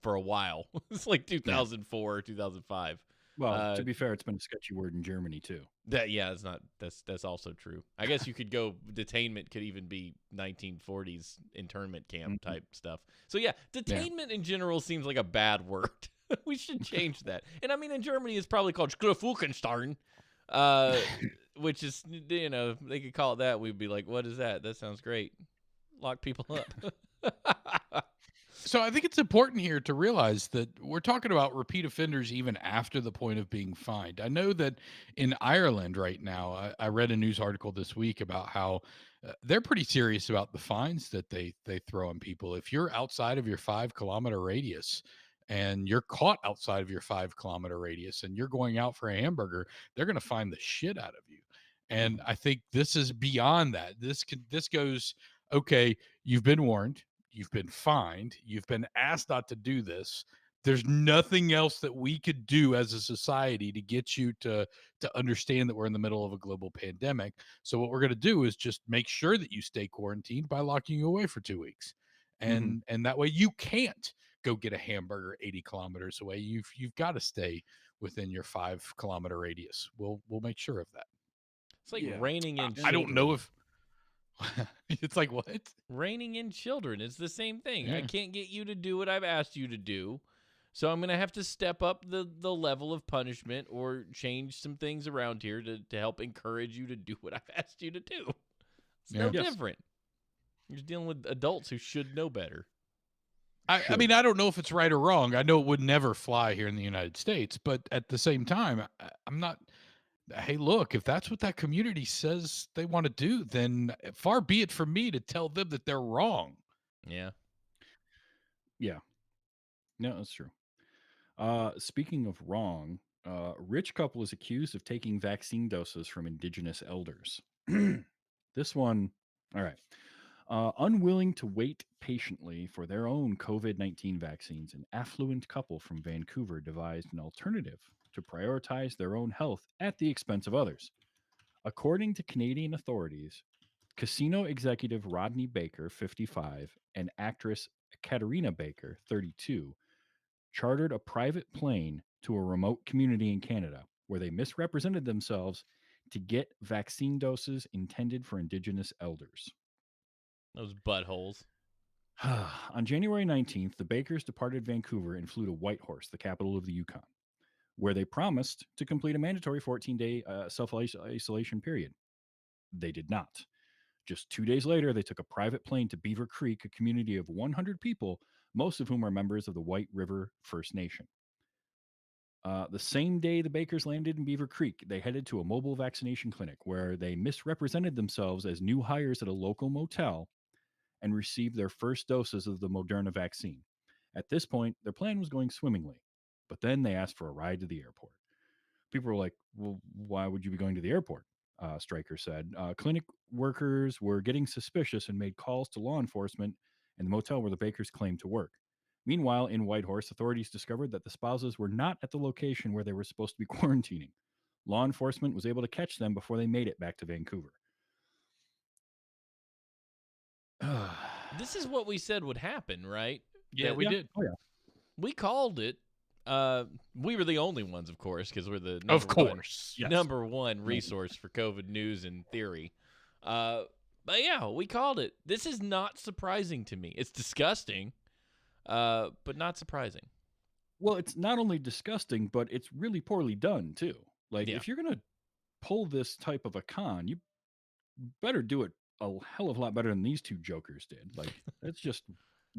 for a while. It's like 2004 or 2005. Well, to be fair, it's been a sketchy word in Germany too. That's also true. I guess you could go detainment could even be 1940s internment camp type stuff. So yeah, detainment in general seems like a bad word. We should change that. And I mean, in Germany, it's probably called Schlaffukenstein, which is, they could call it that. We'd be like, what is that? That sounds great. Lock people up. So I think it's important here to realize that we're talking about repeat offenders even after the point of being fined. I know that in Ireland right now, I read a news article this week about how they're pretty serious about the fines that they throw on people. If you're outside of your 5 kilometer radius and you're caught outside of your 5 kilometer radius and you're going out for a hamburger, they're going to fine the shit out of you. And I think this is beyond that. This goes, okay, you've been warned. You've been fined. You've been asked not to do this. There's nothing else that we could do as a society to get you to understand that we're in the middle of a global pandemic. So what we're going to do is just make sure that you stay quarantined by locking you away for 2 weeks. And that way you can't go get a hamburger 80 kilometers away. You've got to stay within your 5 kilometer radius. We'll make sure of that. It's like reining in children. I don't know if it's like what? Reining in children is the same thing. I can't get you to do what I've asked you to do. So I'm going to have to step up the level of punishment or change some things around here to help encourage you to do what I've asked you to do. It's no different. You're dealing with adults who should know better. I mean, I don't know if it's right or wrong. I know it would never fly here in the United States, but at the same time, I'm not. Hey, look, if that's what that community says they want to do, then far be it from me to tell them that they're wrong. Yeah. Yeah. No, that's true. Speaking of wrong, rich couple is accused of taking vaccine doses from Indigenous elders. This one, all right. Unwilling to wait patiently for their own COVID-19 vaccines, an affluent couple from Vancouver devised an alternative to prioritize their own health at the expense of others. According to Canadian authorities, casino executive Rodney Baker, 55, and actress Katerina Baker, 32, chartered a private plane to a remote community in Canada where they misrepresented themselves to get vaccine doses intended for Indigenous elders. Those buttholes. On January 19th, the Bakers departed Vancouver and flew to Whitehorse, the capital of the Yukon, where they promised to complete a mandatory 14-day self-isolation period. They did not. Just 2 days later, they took a private plane to Beaver Creek, a community of 100 people, most of whom are members of the White River First Nation. The same day the Bakers landed in Beaver Creek, they headed to a mobile vaccination clinic where they misrepresented themselves as new hires at a local motel and received their first doses of the Moderna vaccine. At this point, their plan was going swimmingly, but then they asked for a ride to the airport. People were like, well, why would you be going to the airport? Stryker said. Clinic workers were getting suspicious and made calls to law enforcement in the motel where the Bakers claimed to work. Meanwhile, in Whitehorse, authorities discovered that the spouses were not at the location where they were supposed to be quarantining. Law enforcement was able to catch them before they made it back to Vancouver. This is what we said would happen, right? Yeah, we did. Oh, yeah. We called it. We were the only ones, of course, because we're the number one resource for COVID news and theory. But yeah, we called it. This is not surprising to me. It's disgusting, but not surprising. Well, it's not only disgusting, but it's really poorly done too. Like, if you're gonna pull this type of a con, you better do it a hell of a lot better than these two jokers did. Like, that's just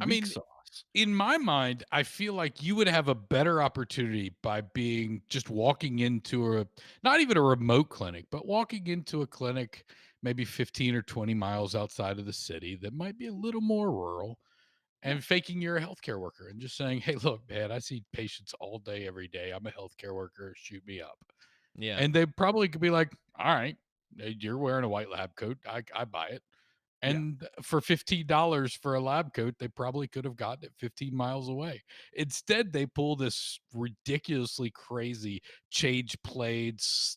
weak sauce. In my mind, I feel like you would have a better opportunity by being just walking into not even a remote clinic, but walking into a clinic maybe 15 or 20 miles outside of the city that might be a little more rural, and faking you're a healthcare worker and just saying, "Hey, look, man, I see patients all day, every day. I'm a healthcare worker. Shoot me up." Yeah. And they probably could be like, "All right, you're wearing a white lab coat. I buy it." And for $15 for a lab coat, they probably could have gotten it 15 miles away. Instead, they pull this ridiculously crazy change planes,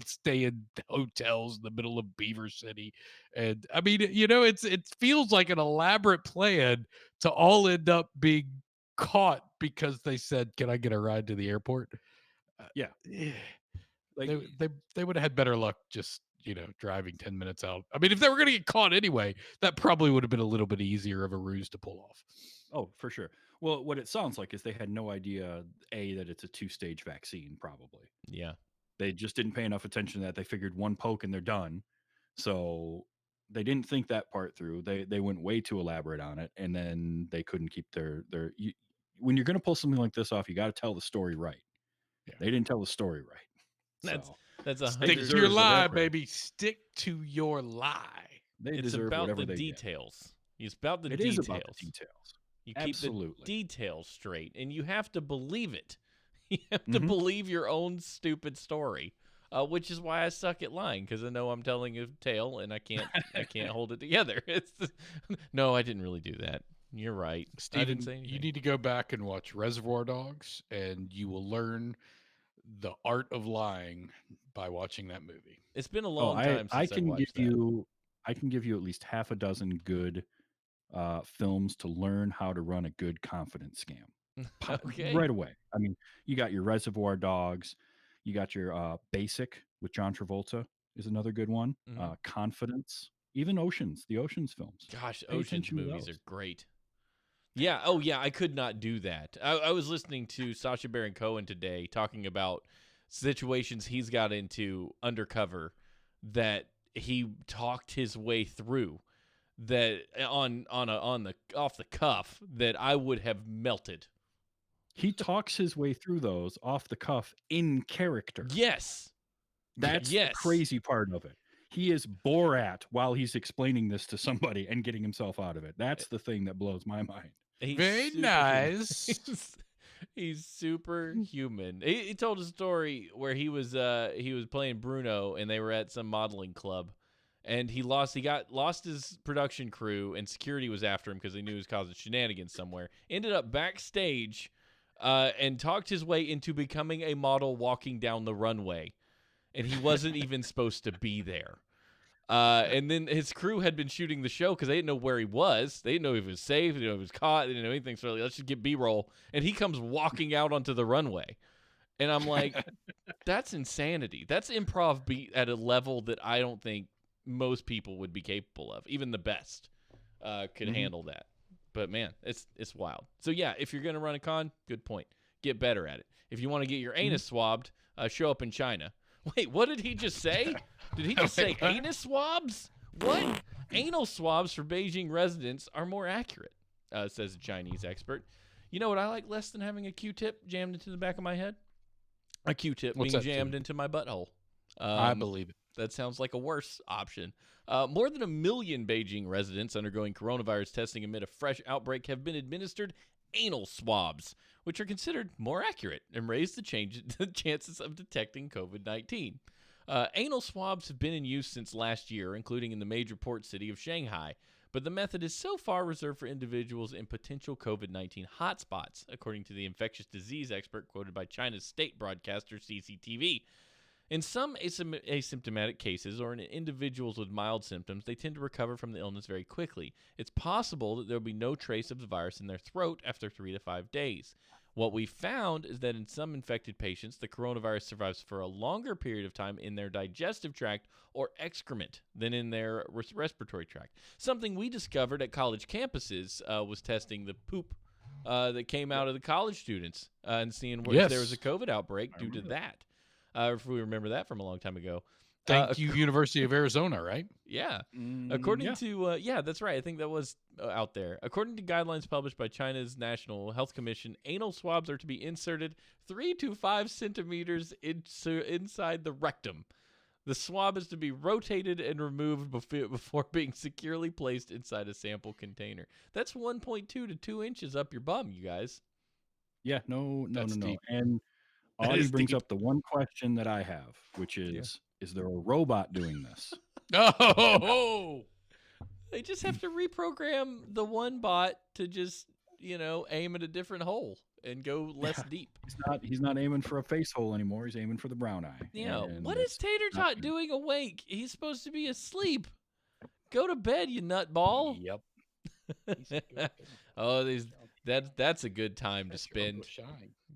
stay in hotels in the middle of Beaver City. And I mean, it feels like an elaborate plan to all end up being caught because they said, "Can I get a ride to the airport?" Yeah. Like they would have had better luck just driving 10 minutes out. I mean, if they were going to get caught anyway, that probably would have been a little bit easier of a ruse to pull off. Oh, for sure. Well, what it sounds like is they had no idea, that it's a 2-stage vaccine, probably. Yeah. They just didn't pay enough attention to that. They figured one poke and they're done. So they didn't think that part through. They went way too elaborate on it, and then they couldn't keep when you're going to pull something like this off, you got to tell the story right. Yeah. They didn't tell the story right. That's stick to your lie, baby. Stick to your lie. It's about the details. It's about the details. It is about the details. You keep the details straight, and you have to believe it. You have to believe your own stupid story, which is why I suck at lying, because I know I'm telling a tale and I can't hold it together. No, I didn't really do that. You're right, Steven. You need to go back and watch Reservoir Dogs, and you will learn the art of lying by watching that movie. It's been a long time since I can give you at least half a dozen good films to learn how to run a good confidence scam. Okay. Right away. I mean, you got your Reservoir Dogs, you got your Basic with John Travolta is another good one. Confidence, even Oceans, the Oceans films. Gosh, Oceans movies are great. Yeah. Oh, yeah. I could not do that. I was listening to Sacha Baron Cohen today talking about situations he's got into undercover that he talked his way through, that off the cuff, that I would have melted. He talks his way through those off the cuff in character. Yes. That's the crazy part of it. He is Borat while he's explaining this to somebody and getting himself out of it. That's the thing that blows my mind. He's very nice. He's superhuman. He told a story where he was playing Bruno, and they were at some modeling club, and he lost his production crew, and security was after him because they knew he was causing shenanigans somewhere. Ended up backstage, and talked his way into becoming a model walking down the runway, and he wasn't even supposed to be there. And then his crew had been shooting the show because they didn't know where he was. They didn't know if he was safe. They didn't know if he was caught. They didn't know anything. So let's just get B-roll. And he comes walking out onto the runway. And I'm like, that's insanity. That's improv beat at a level that I don't think most people would be capable of. Even the best could handle that. But, man, it's wild. So, yeah, if you're going to run a con, good point. Get better at it. If you want to get your anus swabbed, show up in China. Wait, what did he just say? Did he just say anus swabs? What? Anal swabs for Beijing residents are more accurate, says a Chinese expert. You know what I like less than having a Q-tip jammed into the back of my head? A Q-tip being jammed into my butthole. I believe it. That sounds like a worse option. More than 1 million Beijing residents undergoing coronavirus testing amid a fresh outbreak have been administered anal swabs, which are considered more accurate and raise the chances of detecting COVID-19. Anal swabs have been in use since last year, including in the major port city of Shanghai, but the method is so far reserved for individuals in potential COVID-19 hotspots, according to the infectious disease expert quoted by China's state broadcaster CCTV. In some asymptomatic cases or in individuals with mild symptoms, they tend to recover from the illness very quickly. It's possible that there will be no trace of the virus in their throat after 3 to 5 days. What we found is that in some infected patients, the coronavirus survives for a longer period of time in their digestive tract or excrement than in their respiratory tract. Something we discovered at college campuses was testing the poop that came out of the college students and seeing if there was a COVID outbreak due to that. If we remember that from a long time ago. Thank you, University of Arizona, right? Yeah. According to, that's right. I think that was out there. According to guidelines published by China's National Health Commission, anal swabs are to be inserted 3 to 5 centimeters inside the rectum. The swab is to be rotated and removed before being securely placed inside a sample container. That's 1.2 to 2 inches up your bum, you guys. Yeah, no. Deep. And Audie brings up the one question that I have, which is there a robot doing this? Oh! They just have to reprogram the one bot to just, aim at a different hole and go less deep. He's not aiming for a face hole anymore. He's aiming for the brown eye. Yeah. What is Tater Tot doing awake? He's supposed to be asleep. Go to bed, you nutball. Yep. That's a good time to spend.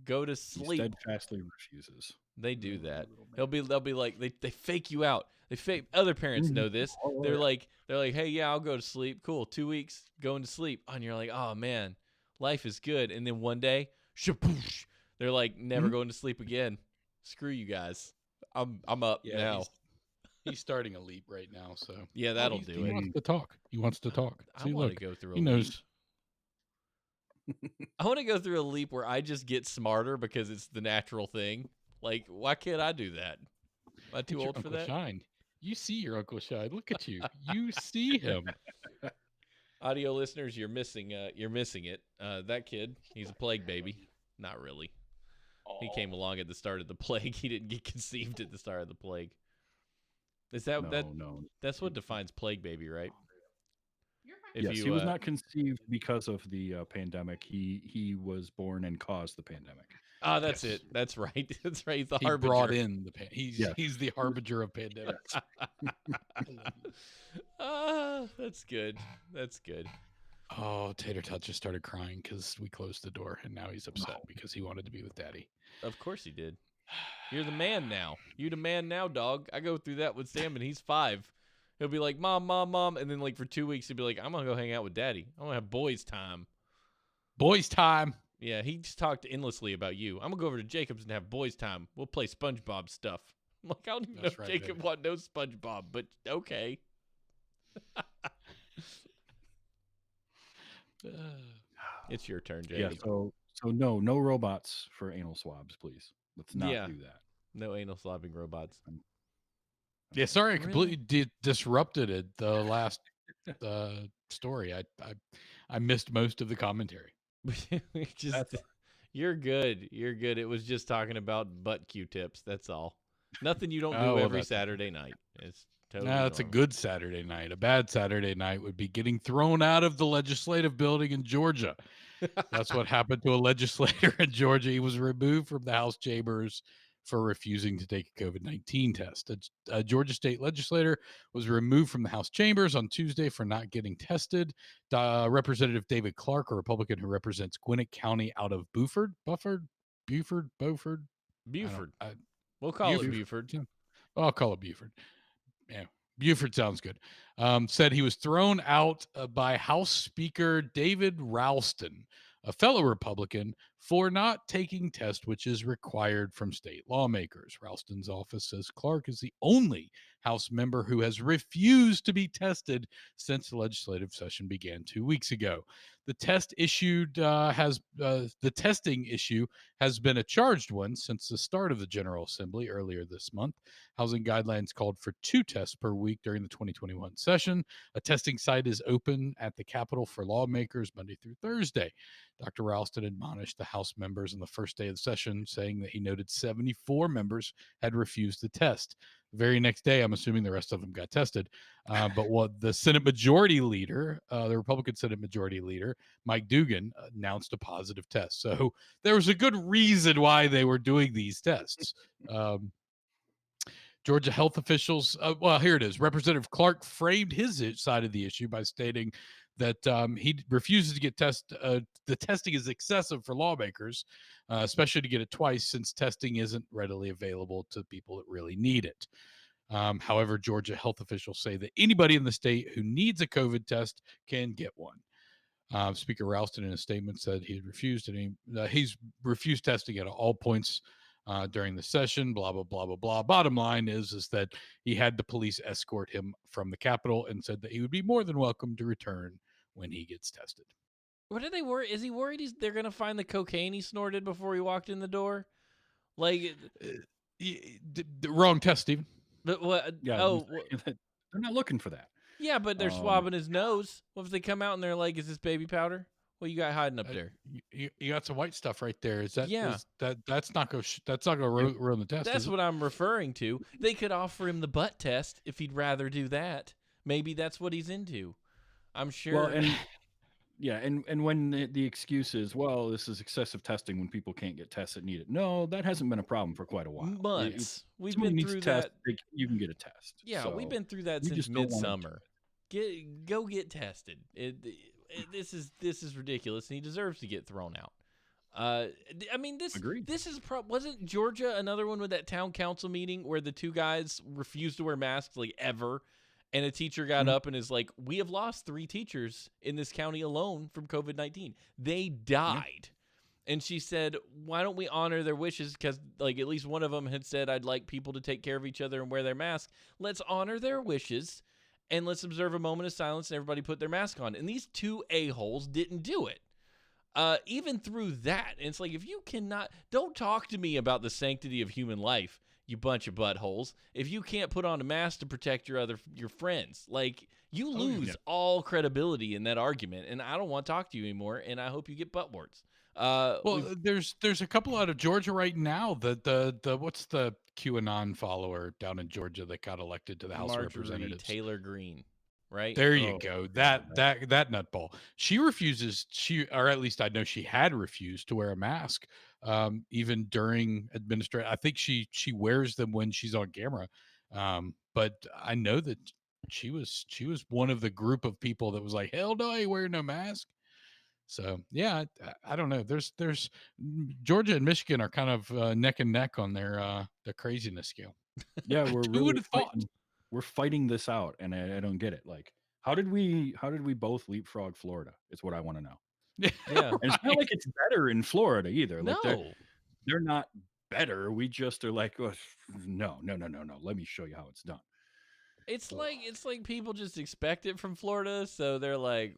Go to sleep. He steadfastly refuses. They do that. They'll be like they fake you out. They fake. Other parents know this. They're like, hey, yeah, I'll go to sleep. Cool. 2 weeks going to sleep, and you're like, oh man, life is good. And then one day, shapoosh, they're like, never going to sleep again. Screw you guys. I'm up now. He's starting a leap right now, so yeah, that'll do it. He wants to talk. I want to go through. He knows. I want to go through a leap where I just get smarter because it's the natural thing. Like, why can't I do that? Am I too old for that? Shine. You see your Uncle Shine. Look at you. You see him. Audio listeners, you're missing it. That kid, he's a plague baby. Not really. He came along at the start of the plague. He didn't get conceived at the start of the plague. Is that No? That's what defines plague baby, right? Yes, he was not conceived because of the pandemic. He was born and caused the pandemic. Ah, that's it. That's right. That's right. He's the harbinger. Brought in the he's the harbinger of pandemics. That's good. That's good. Oh, Tater Tot just started crying because we closed the door, and now he's upset because he wanted to be with Daddy. Of course he did. You're the man now. You the man now, dog. I go through that with Sam, and he's 5. He'll be like, Mom, and then like for 2 weeks he'll be like, I'm gonna go hang out with Daddy. I'm gonna have boys time. Boys time. Yeah, he just talked endlessly about you. I'm gonna go over to Jacob's and have boys time. We'll play SpongeBob stuff. I'm like, I don't even know if Jacob want no SpongeBob, but okay. It's your turn, Jacob. Yeah, so no robots for anal swabs, please. Let's not do that. No anal swabbing robots. Yeah, sorry, I completely disrupted it. The last story, I missed most of the commentary. You're good. You're good. It was just talking about butt Q-tips. That's all. Nothing you don't do every Saturday night. It's totally that's a good Saturday night. A bad Saturday night would be getting thrown out of the legislative building in Georgia. That's what happened to a legislator in Georgia. He was removed from the House chambers for refusing to take a COVID-19 test. A Georgia state legislator was removed from the House chambers on Tuesday for not getting tested. Representative David Clark, a Republican who represents Gwinnett County out of Beaufort. We'll call it Beaufort. I'll call it Beaufort. Yeah, Beaufort sounds good. Said he was thrown out by House Speaker David Ralston, a fellow Republican, for not taking test, which is required from state lawmakers. Ralston's office says Clark is the only House member who has refused to be tested since the legislative session began 2 weeks ago. The testing issue has been a charged one since the start of the General Assembly earlier this month. Housing guidelines called for 2 tests per week during the 2021 session. A testing site is open at the Capitol for lawmakers Monday through Thursday. Dr. Ralston admonished the House members on the first day of the session, saying that he noted 74 members had refused the test. The very next day, I'm assuming the rest of them got tested. But what the Senate Majority Leader, the Republican Senate Majority Leader, Mike Dugan, announced a positive test. So there was a good reason why they were doing these tests. Georgia health officials, well, here it is. Representative Clark framed his side of the issue by stating that he refuses to get the testing is excessive for lawmakers, especially to get it twice since testing isn't readily available to people that really need it. However, Georgia health officials say that anybody in the state who needs a COVID test can get one. Speaker Ralston, in a statement, said he's refused testing at all points during the session. Blah blah blah blah blah. Bottom line is that he had the police escort him from the Capitol and said that he would be more than welcome to return when he gets tested. What are they worried? Is he worried they're gonna find the cocaine he snorted before he walked in the door? Like, the wrong test, Stephen. But what? Yeah, Oh, they're not looking for that. Yeah, but they're swabbing his nose. What if they come out and they're like, "Is this baby powder? What you got hiding up there?" You got some white stuff right there. Is that? Yeah. That's not gonna ruin the test. That's what I'm referring to. They could offer him the butt test if he'd rather do that. Maybe that's what he's into. I'm sure. Well, and when the excuse is, well, this is excessive testing when people can't get tests that need it. No, that hasn't been a problem for quite a while. Months. We've been been through that. You can get a test. Yeah, so we've been through that since midsummer. Go get tested. This is ridiculous, and he deserves to get thrown out. I mean, this is wasn't Georgia another one with that town council meeting where the two guys refused to wear masks like ever, and a teacher got up and is like, "We have lost 3 teachers in this county alone from COVID-19. They died." And she said, "Why don't we honor their wishes? Because like at least one of them had said, I'd like people to take care of each other and wear their mask. Let's honor their wishes, and let's observe a moment of silence and everybody put their mask on." And these 2 a-holes didn't do it. Even through that, and it's like, if you cannot, don't talk to me about the sanctity of human life, you bunch of buttholes. If you can't put on a mask to protect your friends, like you lose all credibility in that argument, and I don't want to talk to you anymore. And I hope you get butt warts. There's a couple out of Georgia right now. The what's the QAnon follower down in Georgia that got elected to the House of Representatives? Taylor Greene, right? There you go. That nutball. She refuses. Or at least I know she had refused to wear a mask, even during administration. I think she wears them when she's on camera. But I know that she was one of the group of people that was like, hell no, I ain't wearing no mask. So yeah, I don't know. There's Georgia and Michigan are kind of neck and neck on their the craziness scale. Yeah, we're fighting this out, and I don't get it. Like, how did we both leapfrog Florida? Is what I want to know. Yeah, and it's not like it's better in Florida either. No, like they're not better. We just are like, oh, no. Let me show you how it's done. It's like people just expect it from Florida, so they're like,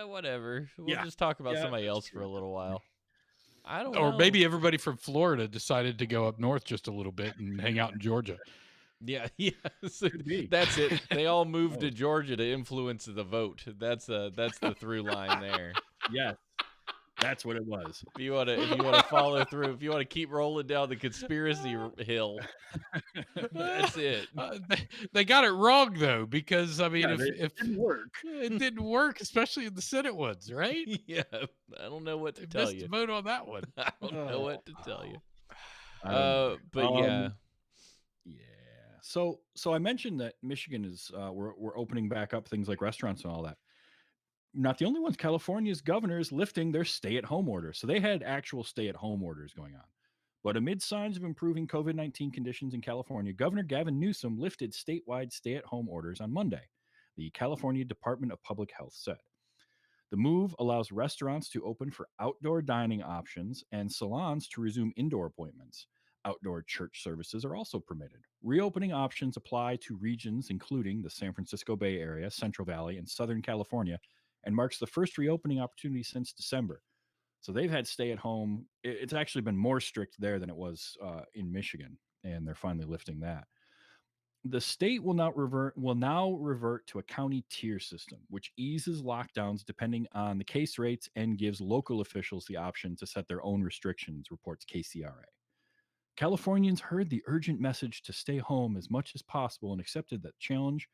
whatever. We'll just talk about somebody else for a little while. I don't know. Or maybe everybody from Florida decided to go up north just a little bit and hang out in Georgia. Yeah. So that's it. They all moved to Georgia to influence the vote. That's the through line there. Yes. That's what it was. If you want to follow through, if you want to keep rolling down the conspiracy hill, that's it. They got it wrong though, because I mean, if it didn't work, it didn't work, especially in the Senate ones, right? Yeah, I don't know what to tell you. Vote on that one. I don't know what to tell you. Yeah. So I mentioned that Michigan is we're opening back up things like restaurants and all that. Not the only ones. California's governor is lifting their stay-at-home order. So they had actual stay-at-home orders going on. But amid signs of improving COVID-19 conditions in California, Governor Gavin Newsom lifted statewide stay-at-home orders on Monday, the California Department of Public Health said. The move allows restaurants to open for outdoor dining options and salons to resume indoor appointments. Outdoor church services are also permitted. Reopening options apply to regions including the San Francisco Bay Area, Central Valley, and Southern California, and marks the first reopening opportunity since December. So they've had stay at home. It's actually been more strict there than it was in Michigan, and they're finally lifting that. The state will now revert to a county tier system, which eases lockdowns depending on the case rates and gives local officials the option to set their own restrictions, reports KCRA. Californians heard the urgent message to stay home as much as possible and accepted that challenge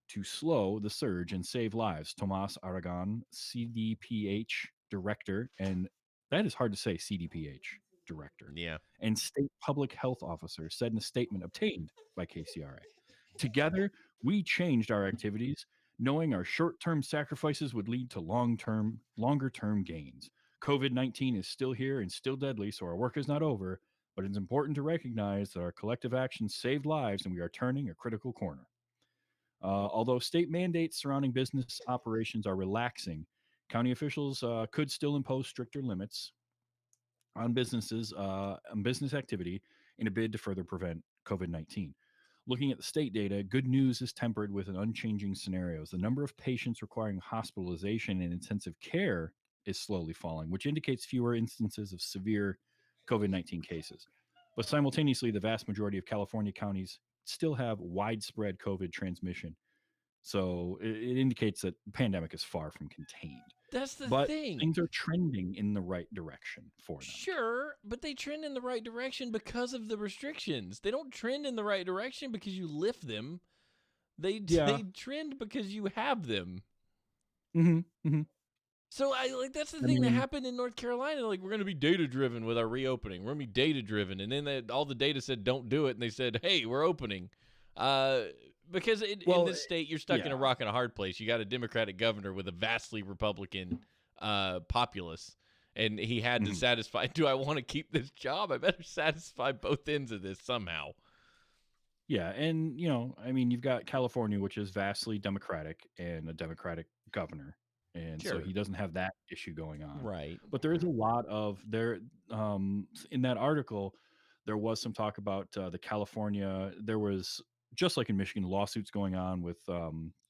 to slow the surge and save lives. Tomas Aragon, CDPH director, and that is hard to say, CDPH. director Yeah. and state public health officer said in a statement obtained by KCRA. Together, we changed our activities, knowing our short-term sacrifices would lead to longer-term gains. COVID-19 is still here and still deadly, so our work is not over, but it's important to recognize that our collective actions saved lives and we are turning a critical corner. Although state mandates surrounding business operations are relaxing, county officials could still impose stricter limits on business activity in a bid to further prevent COVID-19. Looking at the state data, good news is tempered with an unchanging scenarios. The number of patients requiring hospitalization and intensive care is slowly falling, which indicates fewer instances of severe COVID-19 cases. But simultaneously, the vast majority of California counties still have widespread COVID transmission. So it indicates that the pandemic is far from contained. That's the But thing. things are trending in the right direction for them. Sure, but they trend in the right direction because of the restrictions. They don't trend in the right direction because you lift them. They trend because you have them. Mm-hmm. Mm-hmm. So that's the thing that happened in North Carolina. Like, we're going to be data driven with our reopening. We're going to be data driven, and then all the data said don't do it, and they said, hey, we're opening. Because in this state, you're stuck in a rock and a hard place. You got a Democratic governor with a vastly Republican populace, and he had to satisfy, do I want to keep this job? I better satisfy both ends of this somehow. Yeah, and, you've got California, which is vastly Democratic and a Democratic governor, and so he doesn't have that issue going on. Right. But there is a lot of in that article, there was some talk about the California, there was, just like in Michigan, lawsuits going on with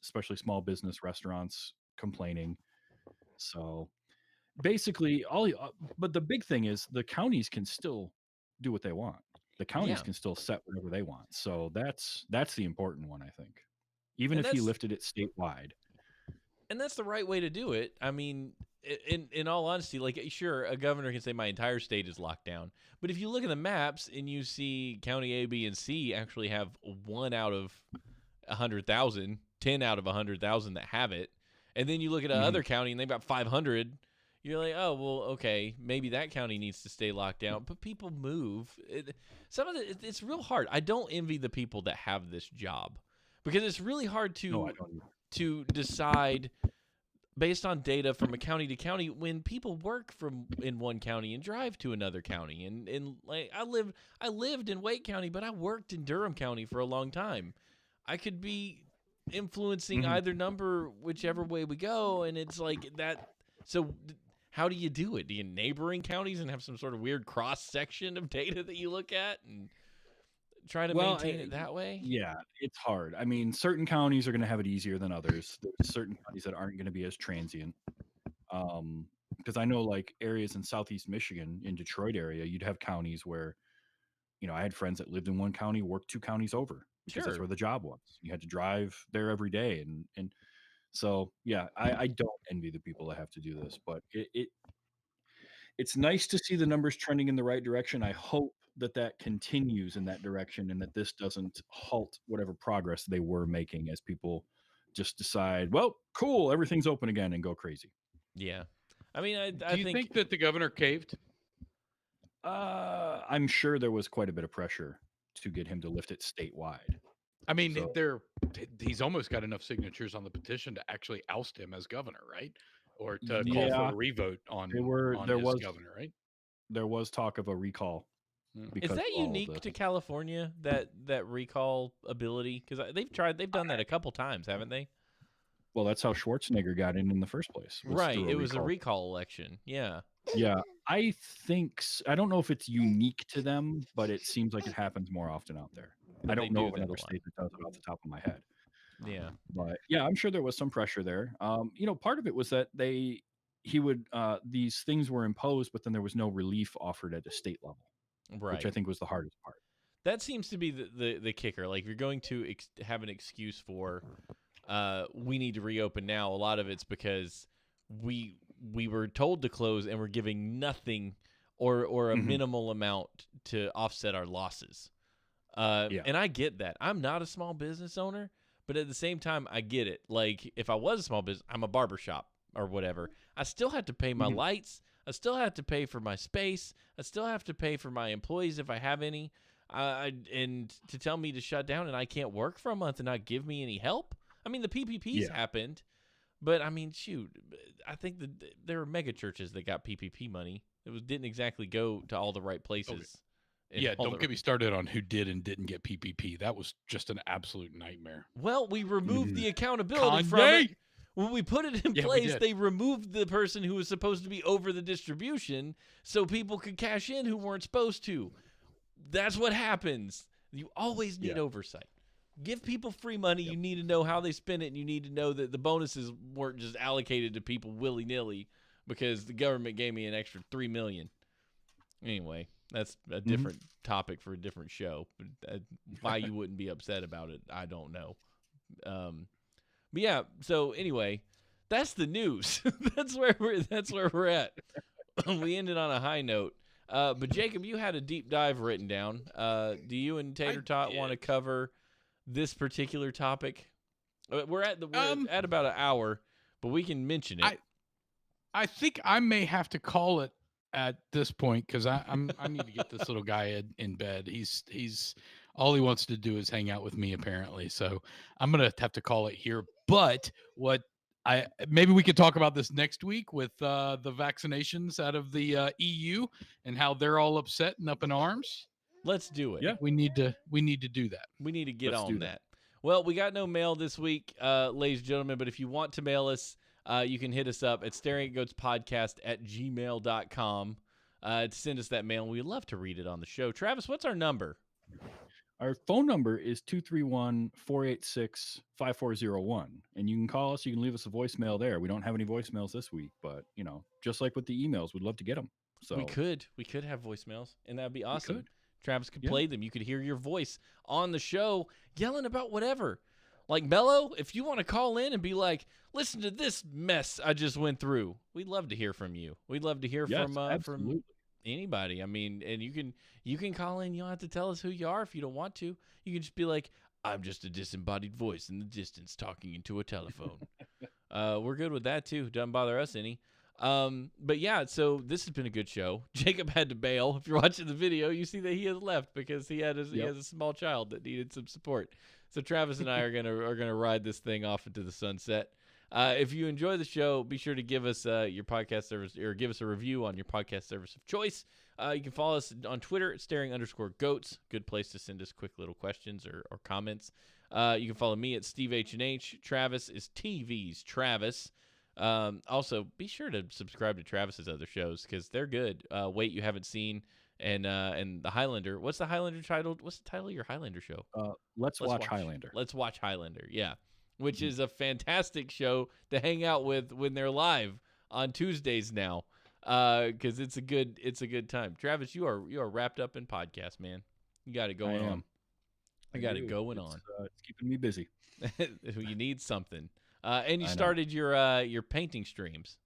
especially small business restaurants complaining. So basically, but the big thing is the counties can still do what they want. The counties can still set whatever they want. So that's the important one, I think. Even if he lifted it statewide. And that's the right way to do it. I mean, in all honesty, like, sure, a governor can say my entire state is locked down. But if you look at the maps and you see county A, B, and C actually have 1 out of 100,000, 10 out of 100,000 that have it, and then you look at another county and they've got 500, you're like, oh, well, okay, maybe that county needs to stay locked down. But people move. It's real hard. I don't envy the people that have this job because it's really hard to decide based on data from a county to county when people work in one county and drive to another county. And like I lived in Wake County, but I worked in Durham County for a long time. I could be influencing either number, whichever way we go, and it's like that. So how do you do it? Do you neighboring counties and have some sort of weird cross section of data that you look at and try to maintain it that way? Yeah, it's hard. I mean, certain counties are going to have it easier than others. There's certain counties that aren't going to be as transient. Because I know, like, areas in Southeast Michigan, in Detroit area, you'd have counties where, I had friends that lived in one county, worked 2 counties over because that's where the job was. You had to drive there every day, and so yeah, I don't envy the people that have to do this, but it's nice to see the numbers trending in the right direction. I hope that continues in that direction and that this doesn't halt whatever progress they were making as people just decide, well, cool, everything's open again and go crazy. Yeah. I mean, Do you think that the governor caved? I'm sure there was quite a bit of pressure to get him to lift it statewide. I mean, he's almost got enough signatures on the petition to actually oust him as governor, right? Or to call for a revote on his governor, right? There was talk of a recall. Is that unique to California, that recall ability? Because they've done that a couple times, haven't they? Well, that's how Schwarzenegger got in the first place. Right, it was a recall election. Yeah. Yeah, I think I don't know if it's unique to them, but it seems like it happens more often out there. I don't know of another state that does it off the top of my head. Yeah. But yeah, I'm sure there was some pressure there. Part of it was that these things were imposed, but then there was no relief offered at a state level, right? Which I think was the hardest part. That seems to be the kicker. Like, if you're going to have an excuse for, we need to reopen now, a lot of it's because we were told to close and we're giving nothing or a minimal amount to offset our losses. And I get that. I'm not a small business owner, but at the same time, I get it. Like, if I was a small business, I'm a barbershop or whatever, I still have to pay my lights. I still have to pay for my space. I still have to pay for my employees if I have any. And to tell me to shut down and I can't work for a month and not give me any help. I mean, the PPPs happened, but I mean, shoot, I think that there were mega churches that got PPP money. Didn't exactly go to all the right places. Yeah, don't get me started on who did and didn't get PPP. That was just an absolute nightmare. Well, we removed the accountability from it. When we put it in place, they removed the person who was supposed to be over the distribution so people could cash in who weren't supposed to. That's what happens. You always need oversight. Give people free money. You need to know how they spend it, and you need to know that the bonuses weren't just allocated to people willy-nilly because the government gave me an extra $3 million. Anyway, that's a different topic for a different show. Why you wouldn't be upset about it, I don't know. But yeah, so anyway, that's the news. that's where we're at. We ended on a high note. But Jacob, you had a deep dive written down. Do you and Tater Tot want to cover this particular topic? We're at about an hour, but we can mention it. I think I may have to call it at this point because I need to get this little guy in bed. He's all he wants to do is hang out with me apparently. So I'm gonna have to call it here. But maybe we could talk about this next week with the vaccinations out of the EU and how they're all upset and up in arms. Let's do it. Yeah, we need to do that. We need to get on that. Well, we got no mail this week, ladies and gentlemen, but if you want to mail us, you can hit us up at staringatgoatspodcast@gmail.com to send us that mail. We'd love to read it on the show. Travis, what's our number? Our phone number is 231-486-5401. And you can call us. You can leave us a voicemail there. We don't have any voicemails this week, but, just like with the emails, we'd love to get them. So we could have voicemails, and that'd be awesome. Travis could play them. You could hear your voice on the show yelling about whatever. Like Mello, if you want to call in and be like, listen to this mess I just went through, we'd love to hear from you. We'd love to hear from anybody. I mean, and you can call in. You don't have to tell us who you are if you don't want to. You can just be like, I'm just a disembodied voice in the distance talking into a telephone. We're good with that too. Doesn't bother us any. But yeah, so this has been a good show. Jacob had to bail. If you're watching the video, you see that he has left because he has a small child that needed some support. So Travis and I are gonna ride this thing off into the sunset. If you enjoy the show, be sure to give us your podcast service or give us a review on your podcast service of choice. You can follow us on Twitter at staring_goats. Good place to send us quick little questions or comments. You can follow me at Steve H&H. Travis is TV's Travis. Also, be sure to subscribe to Travis's other shows because they're good. Wait, You Haven't Seen and the Highlander. What's the Highlander title? What's the title of your Highlander show? Let's watch Highlander. Let's watch Highlander. Yeah, which is a fantastic show to hang out with when they're live on Tuesdays now. Because it's a good time. Travis, you are wrapped up in podcasts, man. You got it going on. I got it going on. It's keeping me busy. You need something. And you started your painting streams.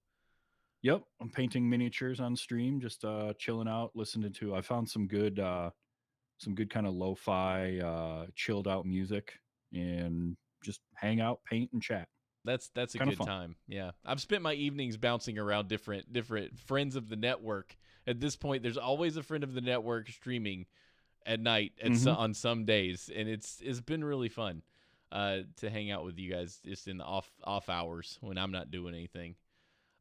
Yep, I'm painting miniatures on stream, just chilling out, listening to. I found some good kind of lo-fi, chilled out music, and just hang out, paint, and chat. That's a good time. Yeah, I've spent my evenings bouncing around different friends of the network. At this point, there's always a friend of the network streaming at night on some days, and it's been really fun. To hang out with you guys just in the off hours when I'm not doing anything.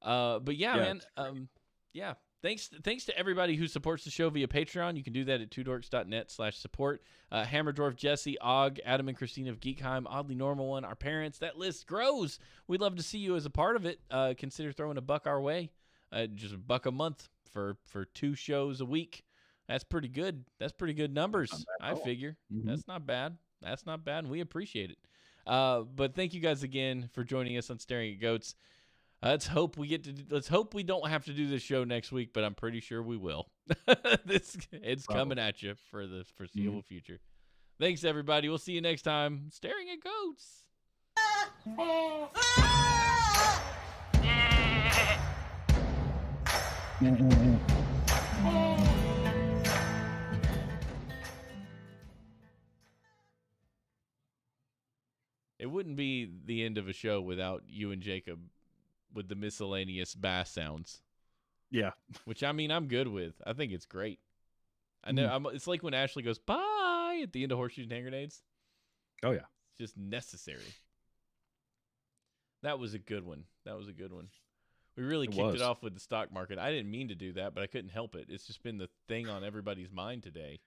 But yeah, man. Yeah. Thanks to everybody who supports the show via Patreon. You can do that at twodorks.net/support. Hammer Dwarf, Jesse, Og, Adam and Christina of Geekheim, Oddly Normal One, our parents. That list grows. We'd love to see you as a part of it. Consider throwing $1 our way. Just $1 a month for 2 shows a week. That's pretty good. That's pretty good numbers, I figure. That's not bad. That's not bad, and we appreciate it. But thank you guys again for joining us on Staring at Goats. Let's hope we don't have to do this show next week, but I'm pretty sure we will. It's coming at you for the foreseeable future. Thanks, everybody. We'll see you next time. Staring at Goats. It wouldn't be the end of a show without you and Jacob with the miscellaneous bass sounds. Yeah. Which I mean, I'm good with. I think it's great. I know it's like when Ashley goes bye at the end of horseshoes and hand grenades. Oh yeah. It's just necessary. That was a good one. We really kicked it off with the stock market. I didn't mean to do that, but I couldn't help it. It's just been the thing on everybody's mind today.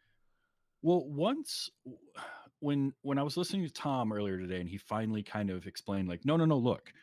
Well, once when I was listening to Tom earlier today, and he finally kind of explained, like, no, look,